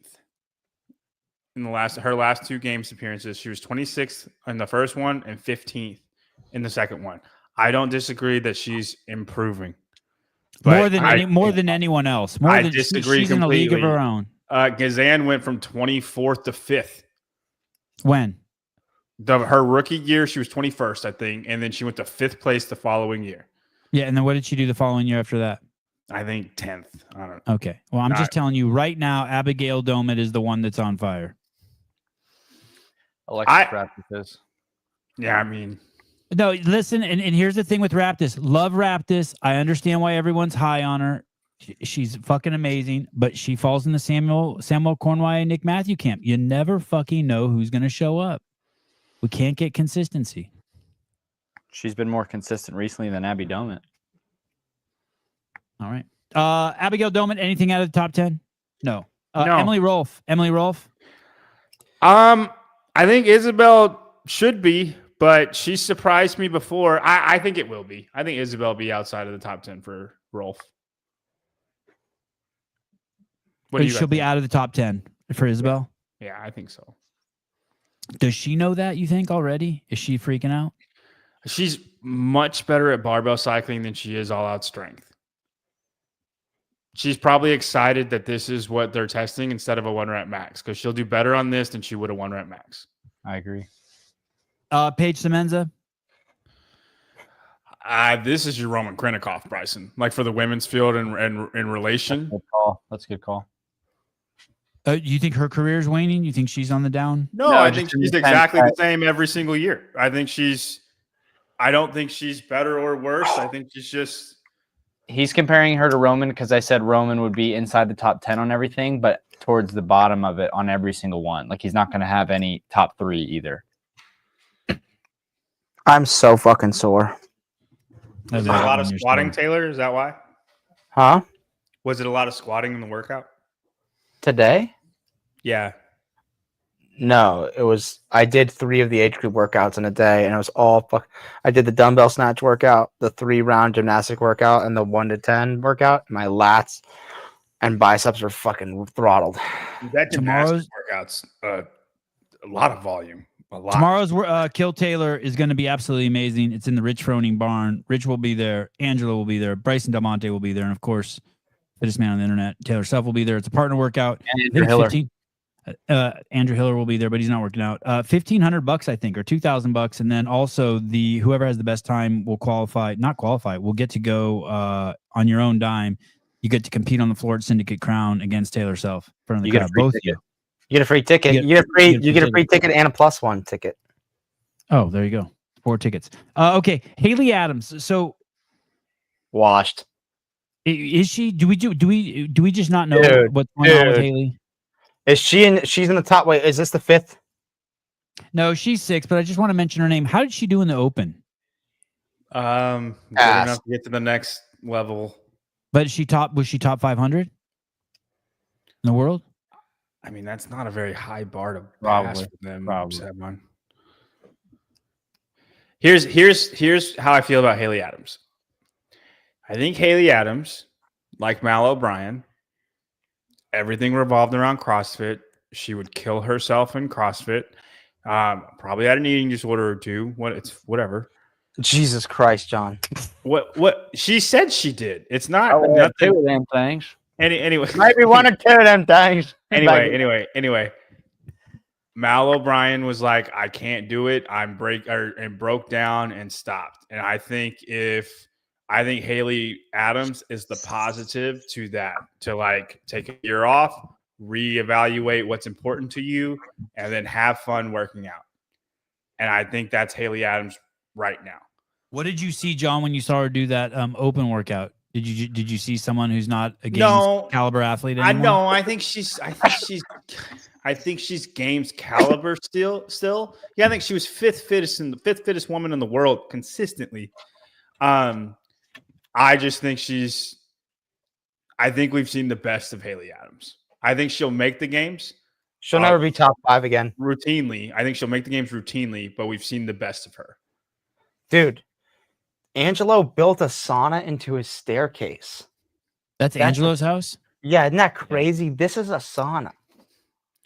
in her last 2 games appearances. She was 26th in the first one and 15th in the second one. I don't disagree that she's improving. More than anyone else. I disagree she's in a league of completely. her own. Gazan went from 24th to 5th. When? Her rookie year, she was 21st, I think, and then she went to 5th place the following year. Yeah, and then what did she do the following year after that? I think 10th. I don't know. Okay. Well, I'm just telling you right now, Abigail Domit is the one that's on fire. Alexis Raptis. Yeah, I mean. No, listen, and here's the thing with Raptis. Love Raptis. I understand why everyone's high on her. She's fucking amazing, but she falls in the Samuel Cornway and Nick Matthew camp. You never fucking know who's going to show up. We can't get consistency. She's been more consistent recently than Abby Domit. All right. Abigail Domit, anything out of the top 10? No. No. Emily Rolfe. I think Isabel should be, but she surprised me before. I think it will be. I think Isabel will be outside of the top 10 for Rolfe. She'll be out of the top 10 for Isabel? Yeah, I think so. Does she know that, you think, already? Is she freaking out? She's much better at barbell cycling than she is all-out strength. She's probably excited that this is what they're testing instead of a 1-rep max, because she'll do better on this than she would a 1-rep max. I agree. Paige Semenza? This is your Roman Krennikov, Bryson. Like for the women's field and in relation. That's a good call. You think her career is waning? You think she's on the down? No, I think she's exactly the same every single year. I don't think she's better or worse. I think she's just. He's comparing her to Roman because I said Roman would be inside the top 10 on everything, but towards the bottom of it on every single one. Like he's not going to have any top 3 either. I'm so fucking sore. Was it a lot of squatting, Taylor? Is that why? Huh? Was it a lot of squatting in the workout? Today? Yeah. No, it was. I did 3 of the age group workouts in a day, and it was all. I did the dumbbell snatch workout, the 3-round gymnastic workout, and the 1 to 10 workout. My lats and biceps are fucking throttled. That gymnastics workouts a lot of volume. A lot. Tomorrow's Kill Taylor is going to be absolutely amazing. It's in the Rich Froning barn. Rich will be there. Angela will be there. Bryson Del Monte will be there, and of course, fittest man on the internet, Taylor Self will be there. It's a partner workout. And Andrew Hiller. Andrew Hiller will be there, but he's not working out. $1,500, I think, or $2,000, and then also whoever has the best time will qualify. Not qualify. Will get to go on your own dime. You get to compete on the floor at Syndicate Crown against Taylor Self in front of the crowd. Both of you. You get a free ticket. You get a free ticket and a +1 ticket. Oh, there you go. 4 tickets. Okay, Haley Adams. So washed. Is she? Do we just not know what's going on with Haley? Is she's in the top? Wait, is this the 5th? No, she's 6th, but I just want to mention her name. How did she do in the Open? Good enough to get to the next level. But was she top 500 in the world? I mean, that's not a very high bar to pass for them. Probably. Here's how I feel about Haley Adams. I think Haley Adams, like Mal O'Brien, everything revolved around CrossFit. She would kill herself in CrossFit. Probably had an eating disorder or 2. Whatever. Jesus Christ, John. What she said she did. It's not nothing. 2 of them things. Anyway, maybe 1 or 2 of them things. Anyway. Mal O'Brien was like, I can't do it. And broke down and stopped. And I think Haley Adams is the positive to that, to like take a year off, reevaluate what's important to you, and then have fun working out. And I think that's Haley Adams right now. What did you see, John, when you saw her do that Open workout? Did you see someone who's not a games caliber athlete anymore? I think she's games caliber still. Yeah, I think she was fifth fittest woman in the world consistently. I just think I think we've seen the best of Haley Adams. I think she'll make the games. She'll never be top 5 again. Routinely. I think she'll make the games routinely, but we've seen the best of her. Dude, Angelo built a sauna into his staircase. That's Angelo's house? Yeah, isn't that crazy? This is a sauna.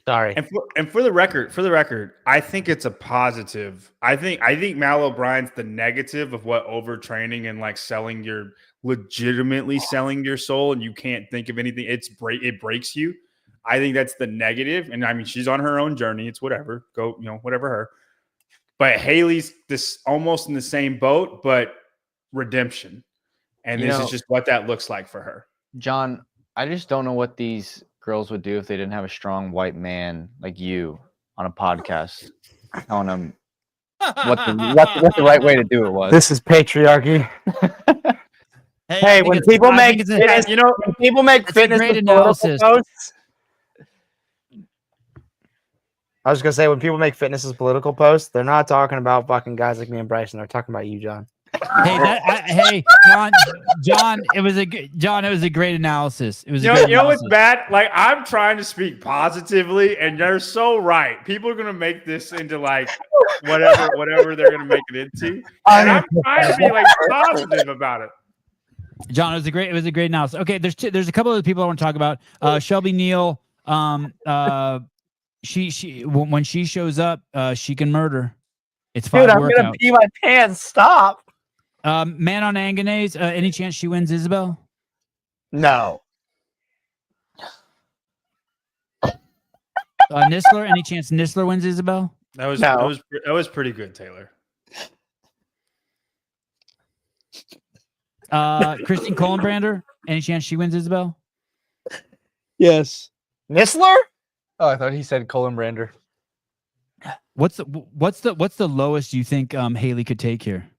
Sorry. And for the record, I think it's a positive. I think Mal O'Brien's the negative of what overtraining and like legitimately selling your soul, and you can't think of anything. It breaks you. I think that's the negative. And I mean, she's on her own journey. It's whatever. Go, whatever her. But Haley's this almost in the same boat, but redemption. And this is just what that looks like for her. John, I just don't know what these girls would do if they didn't have a strong white man like you on a podcast telling them what the right way to do it was. This is patriarchy. Hey, when people make fitness, when people make fitness analysis posts. I was gonna say, when people make fitness as political posts, they're not talking about fucking guys like me and Bryson. They're talking about you, John. Hey, John, it was a great analysis. It was. You know what's bad? Like, I'm trying to speak positively, and they're so right. People are gonna make this into like whatever they're gonna make it into, and I'm trying to be like positive about it. John, it was a great analysis. Okay, there's a couple of people I want to talk about. Shelby Neal, she when she shows up, she can murder. It's fun. Dude, I'm gonna pee my pants. Stop. Man on Anganese, any chance she wins Isabel? No. Nisler, any chance Nisler wins Isabel? That was pretty good, Taylor. Christine Kohlenbrander, any chance she wins Isabel? Yes. Nisler? Oh, I thought he said Kohlenbrander. What's the lowest you think Haley could take here?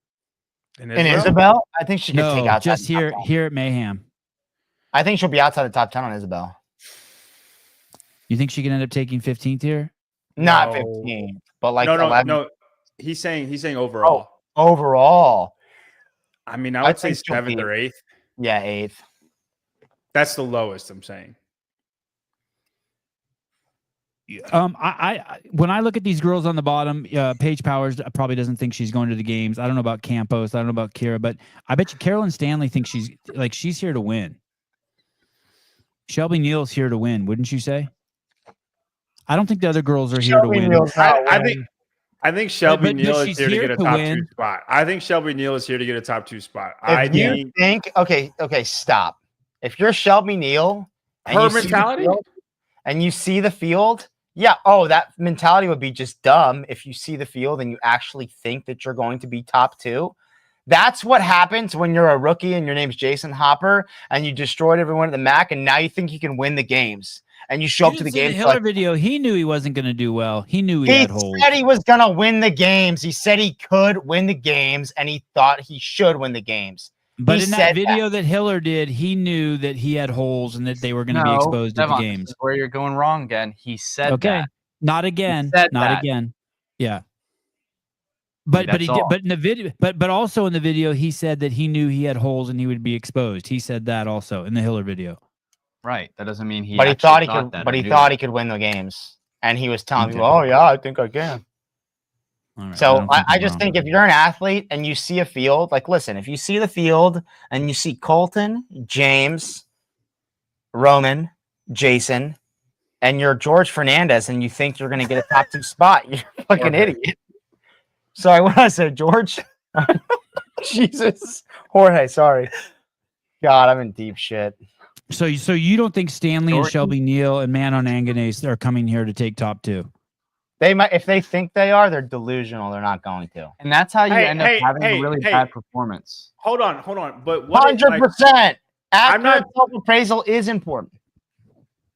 In Isabel? I think she could take out just here at Mayhem. I think she'll be outside the top 10 on Isabel. You think she can end up taking 15th here? Not 15, but like 11. No. He's saying overall. Oh, overall. I mean, I would say 7th or 8th. Yeah, 8th. That's the lowest I'm saying. I when I look at these girls on the bottom, Paige Powers probably doesn't think she's going to the games. I don't know about Campos. I don't know about Kira, but I bet you Carolyn Stanley thinks she's here to win. Shelby Neal's here to win, wouldn't you say? I don't think the other girls are here to win. I think Shelby Neal is here to get a top 2 spot. I think Shelby Neal is here to get a top 2 spot. Okay, stop. If you're Shelby Neal, her mentality, and you see the field, that mentality would be just dumb if you see the field and you actually think that you're going to be top 2. That's what happens when you're a rookie and your name's Jason Hopper and you destroyed everyone at the MAC and now you think you can win the games. And you show up to the game. The Hiller video, he knew he wasn't going to do well. He knew he had holes. He said he was going to win the games. He said he could win the games, and he thought he should win the games. But in that video that Hiller did, he knew that he had holes and that they were going to be exposed at the games. This is where you're going wrong again. He said that. Not again. Not again. Yeah. But he did, but in the video, but also in the video, he said that he knew he had holes and he would be exposed. He said that also in the Hiller video. Right. That doesn't mean he. But he thought he could. But he thought he could win the games, and he was telling people, "Oh yeah, I think I can." Right, so I just think if you're an athlete and you see a field, like listen, if you see the field and you see Colton, James, Roman, Jason, and you're George Fernandez, and you think you're going to get a top 2 spot, you're a fucking idiot. Sorry, what I said, George. Jesus, Jorge. Sorry. God, I'm in deep shit. So you don't think Stanley and Shelby Neal and Man on Anganese are coming here to take top 2? They might, if they think they are, they're delusional. They're not going to. And that's how you end up having a really bad performance. Hold on. But 100%. Accurate self-appraisal is important.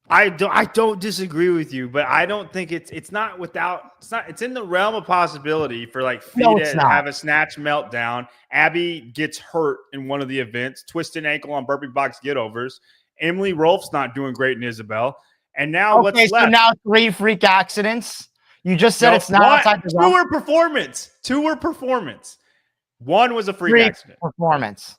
I don't disagree with you, but I don't think it's in the realm of possibility for like Fida to have a snatch meltdown. Abby gets hurt in one of the events, twisted ankle on burpee box get-overs. Emily Rolfe's not doing great in Isabel. And now what's left? So now 3 freak accidents. You just said it's not outside the realm. 2 were performance. 1 was a freak accident. Performance.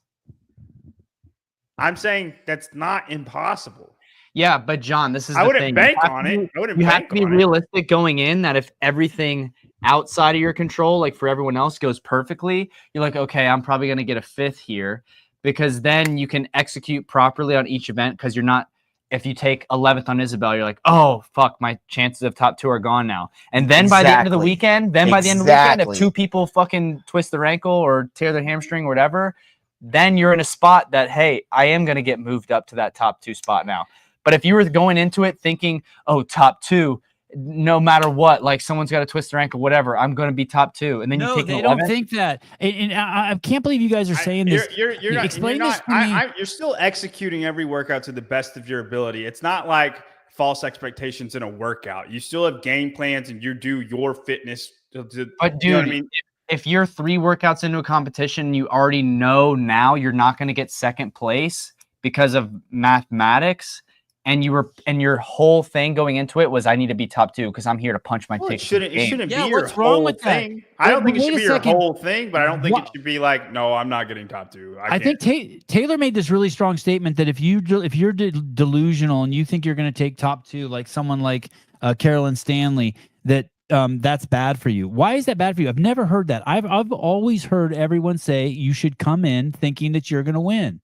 I'm saying that's not impossible. Yeah, but John, this is I the wouldn't thing. bank on it. You have to be realistic going in that if everything outside of your control, like for everyone else, goes perfectly, you're like, okay, I'm probably going to get a 5th here, because then you can execute properly on each event, because you're not, if you take 11th on Isabel, you're like, oh, fuck, my chances of top 2 are gone now. And then by the end of the weekend, if 2 people fucking twist their ankle or tear their hamstring or whatever, then you're in a spot that, hey, I am going to get moved up to that top 2 spot now. But if you were going into it thinking, oh, top 2, no matter what, like someone's got to twist their ankle, whatever, I'm going to be top 2. And then you take they 11. don't think that. And I can't believe you guys are saying this. You're not. Explain You're this not. to me. You're still executing every workout to the best of your ability. It's not like false expectations in a workout. You still have game plans and you do your fitness. But you dude, know what I mean? if you're 3 workouts into a competition, you already know now you're not going to get second place because of mathematics. And your whole thing going into it was, I need to be top 2 because I'm here to punch my ticket. It shouldn't be your what's wrong whole with that? thing. I don't think it Wait should a be your second. whole thing, but I don't think it should be like, no, I'm not getting top 2. I think Taylor made this really strong statement that if you're delusional and you think you're going to take top 2, like someone like Carolyn Stanley, that that's bad for you. Why is that bad for you? I've never heard that. I've always heard everyone say you should come in thinking that you're going to win.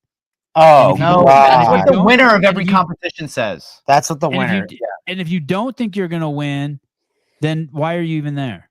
Oh, no. That's what the winner of every competition says. That's what the winner. And if you don't think you're going to win, then why are you even there?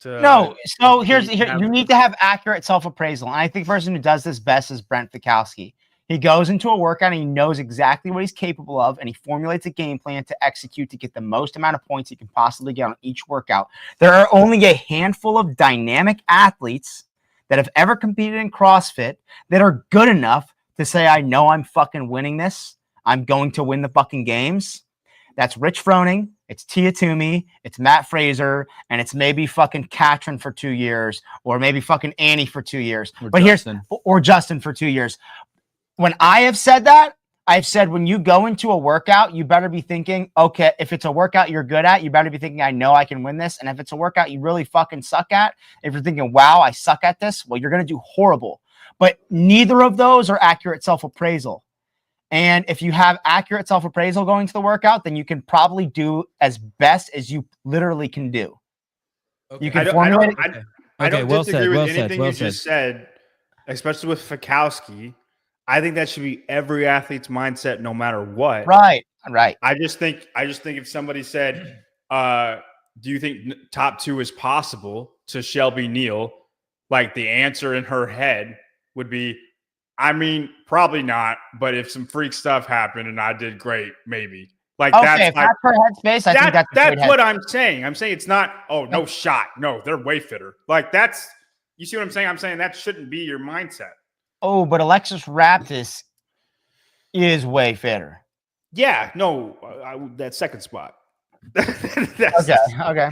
No. So here you need to have accurate self-appraisal. And I think the person who does this best is Brent Fikowski. He goes into a workout and he knows exactly what he's capable of, and he formulates a game plan to execute to get the most amount of points he can possibly get on each workout. There are only a handful of dynamic athletes that have ever competed in CrossFit that are good enough to say, I know I'm fucking winning this. I'm going to win the fucking games. That's Rich Froning. It's Tia Toomey. It's Matt Fraser. And it's maybe fucking Katrin for 2 years, or maybe fucking Annie for 2 years. Or Justin for 2 years. When I have said that, I've said when you go into a workout, you better be thinking, okay, if it's a workout you're good at, you better be thinking, I know I can win this. And if it's a workout you really fucking suck at, if you're thinking, wow, I suck at this, well, you're going to do horrible. But neither of those are accurate self-appraisal. And if you have accurate self-appraisal going to the workout, then you can probably do as best as you literally can do. Okay. You can formulate. I don't disagree with anything you just said, especially with Fikowski. I think that should be every athlete's mindset, no matter what. Right. I just think if somebody said, "Do you think top 2 is possible?" to Shelby Neal, like the answer in her head would be, I mean, probably not. But if some freak stuff happened and I did great, maybe. Like that's her headspace. I think that's what I'm saying. I'm saying it's not. Oh, no shot. No, they're way fitter. Like that's. You see what I'm saying? I'm saying that shouldn't be your mindset. Oh, but Alexis Raptis is way fitter. Yeah, no, that second spot. Okay.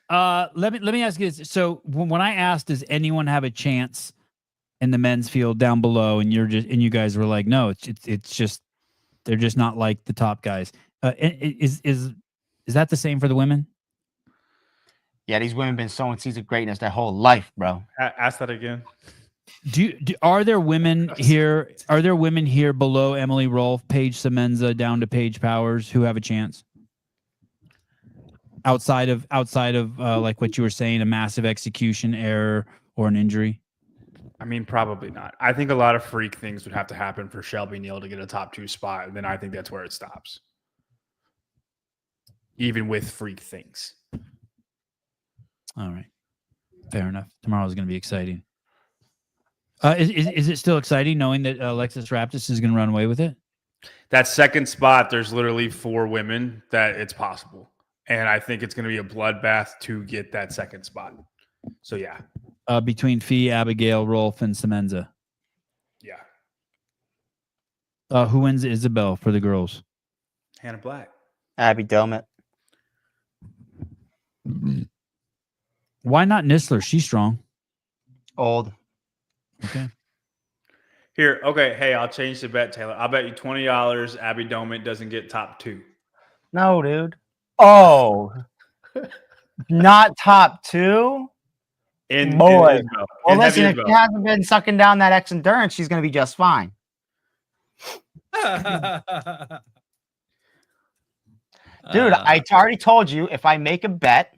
Let me ask you this. So when I asked, does anyone have a chance in the men's field down below, and you guys were like, no, it's just they're just not like the top guys. Is that the same for the women? Yeah, these women been sowing seeds of greatness their whole life, bro. Ask that again. Are there women here? Are there women here below Emily Rolfe, Paige Semenza, down to Paige Powers who have a chance? Outside of like what you were saying, a massive execution error or an injury. I mean, probably not. I think a lot of freak things would have to happen for Shelby Neal to get a top 2 spot, and then I think that's where it stops. Even with freak things. All right, fair enough. Tomorrow's going to be exciting. Is it still exciting knowing that Alexis Raptis is going to run away with it? That second spot, there's literally 4 women that it's possible. And I think it's going to be a bloodbath to get that second spot. So, yeah. Between Fee, Abigail, Rolfe, and Semenza. Yeah. Who wins Isabel for the girls? Hannah Black. Abby Domit. Why not Nisler? She's strong. Old. Okay. Here, okay. Hey, I'll change the bet, Taylor. I'll bet you $20 Abby Domit doesn't get top 2. No, dude. Oh. Not top 2? Boy. Well, listen, if she hasn't been sucking down that X endurance, she's going to be just fine. Dude, I already told you, if I make a bet,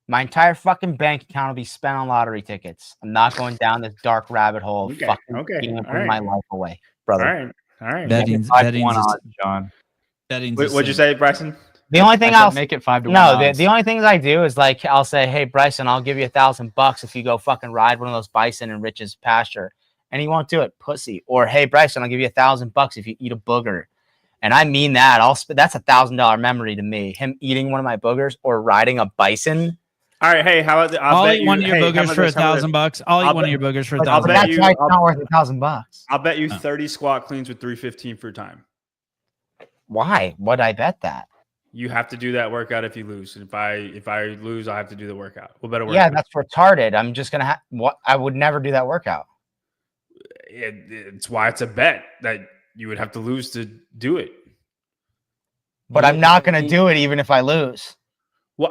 my entire fucking bank account will be spent on lottery tickets. I'm not going down this dark rabbit hole of fucking my life away, brother. All right. Betting's John. What'd you say, Bryson? The only thing I'll make it 5 to 1. No, the only things I do is like I'll say, hey Bryson, I'll give you $1,000 if you go fucking ride one of those bison in Rich's pasture, and he won't do it, pussy. Or hey Bryson, I'll give you $1,000 if you eat a booger. And I mean that. That's $1,000 memory to me. Him eating one of my boogers or riding a bison. All right, hey, how about I'll eat one of your boogers for $1,000. I'll eat one of your boogers for $1,000. That's why it's not worth $1,000. I'll bet you 30 squat cleans with 315 for time. Why? What'd I bet that? You have to do that workout if you lose. And if I lose, I have to do the workout. We'll bet a workout. Yeah, that's retarded. I'm just gonna I would never do that workout. It's why it's a bet that you would have to lose to do it. But I'm not gonna do it even if I lose. Well,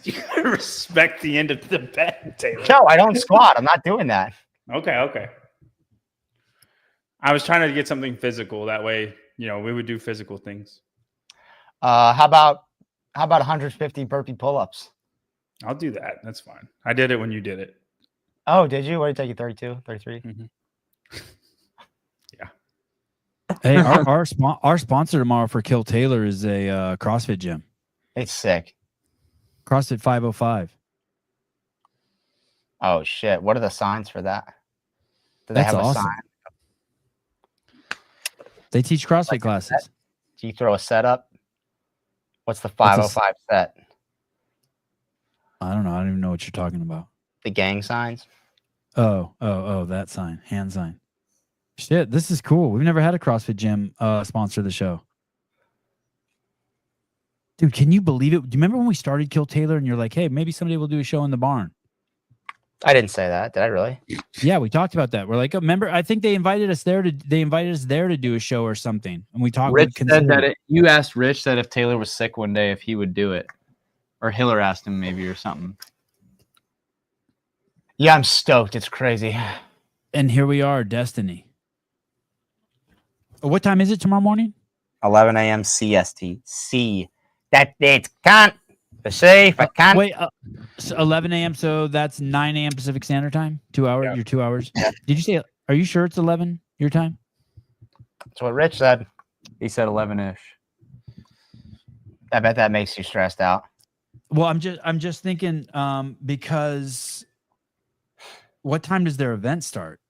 you gotta respect the end of the bet, Taylor. No, I don't squat. I'm not doing that. Okay. I was trying to get something physical. That way, we would do physical things. How about 150 burpee pull-ups? I'll do that. That's fine. I did it when you did it. Oh, did you? What did it take you? 32, 33? Mm-hmm. Yeah. Hey, our sponsor tomorrow for Kill Taylor is a CrossFit gym. It's sick. CrossFit 505. Oh shit! What are the signs for that? Do they have a sign? They teach CrossFit classes. Do you throw a setup? What's the 505 set? I don't know. I don't even know what you're talking about. The gang signs. Oh, that sign, hand sign. Shit, this is cool. We've never had a CrossFit gym sponsor the show. Dude, can you believe it? Do you remember when we started Kill Taylor and you're like, hey, maybe someday we'll do a show in the barn? I didn't say that. Did I really? Yeah, we talked about that. We're like, remember, I think they invited us there to do a show or something. And we talked. Rich said that you asked Rich that if Taylor was sick one day, if he would do it. Or Hiller asked him maybe or something. Yeah, I'm stoked. It's crazy. And here we are, Destiny. What time is it tomorrow morning? 11 a.m. CST. C. That it can't be safe. I can't. Wait, so 11 a.m. So that's 9 a.m. Pacific Standard Time. 2 hours. Yeah. You're 2 hours. Yeah. Did you say? Are you sure it's 11 your time? That's what Rich said. He said 11-ish. I bet that makes you stressed out. Well, I'm just thinking because what time does their event start?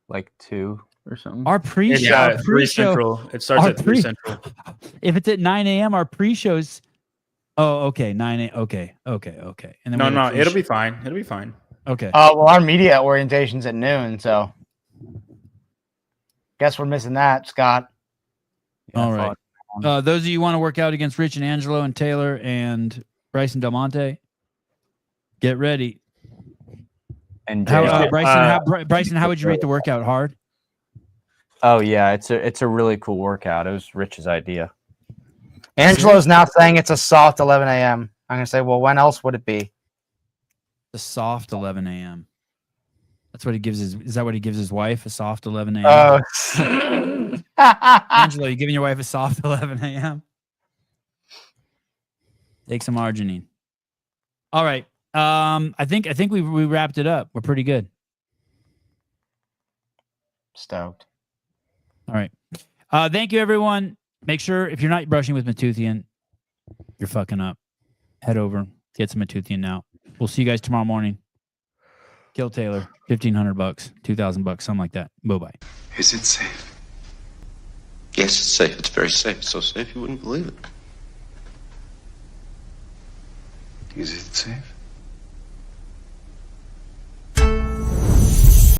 Like 2 or something. Our pre-show. Yeah, 3 Central. It starts at 3 Central. If it's at 9 a.m., our pre-shows. Oh, okay. 9 a.m. Okay. And then No, it'll be fine. It'll be fine. Okay. Well, our media orientation's at noon, so guess we're missing that, Scott. All right. Those of you who want to work out against Rich and Angelo and Taylor and Bryson Del Monte, get ready. And Bryson, how would you rate the workout? Hard? Oh yeah, it's a really cool workout. It was Rich's idea. Angelo's now saying it's a soft 11 a.m. I'm gonna say, well, when else would it be? The soft 11 a.m. That's what he gives his. Is that what he gives his wife? A soft 11 a.m. Angelo, you giving your wife a soft 11 a.m.? Take some arginine. All right. I think we wrapped it up. We're pretty good. Stoked. All right. Thank you, everyone. Make sure if you're not brushing with Matoothian, you're fucking up. Head over, get some Matoothian now. We'll see you guys tomorrow morning. Kill Taylor, $1,500, $2,000, something like that. Bye-bye. Is it safe? Yes, it's safe. It's very safe. It's so safe you wouldn't believe it. Is it safe?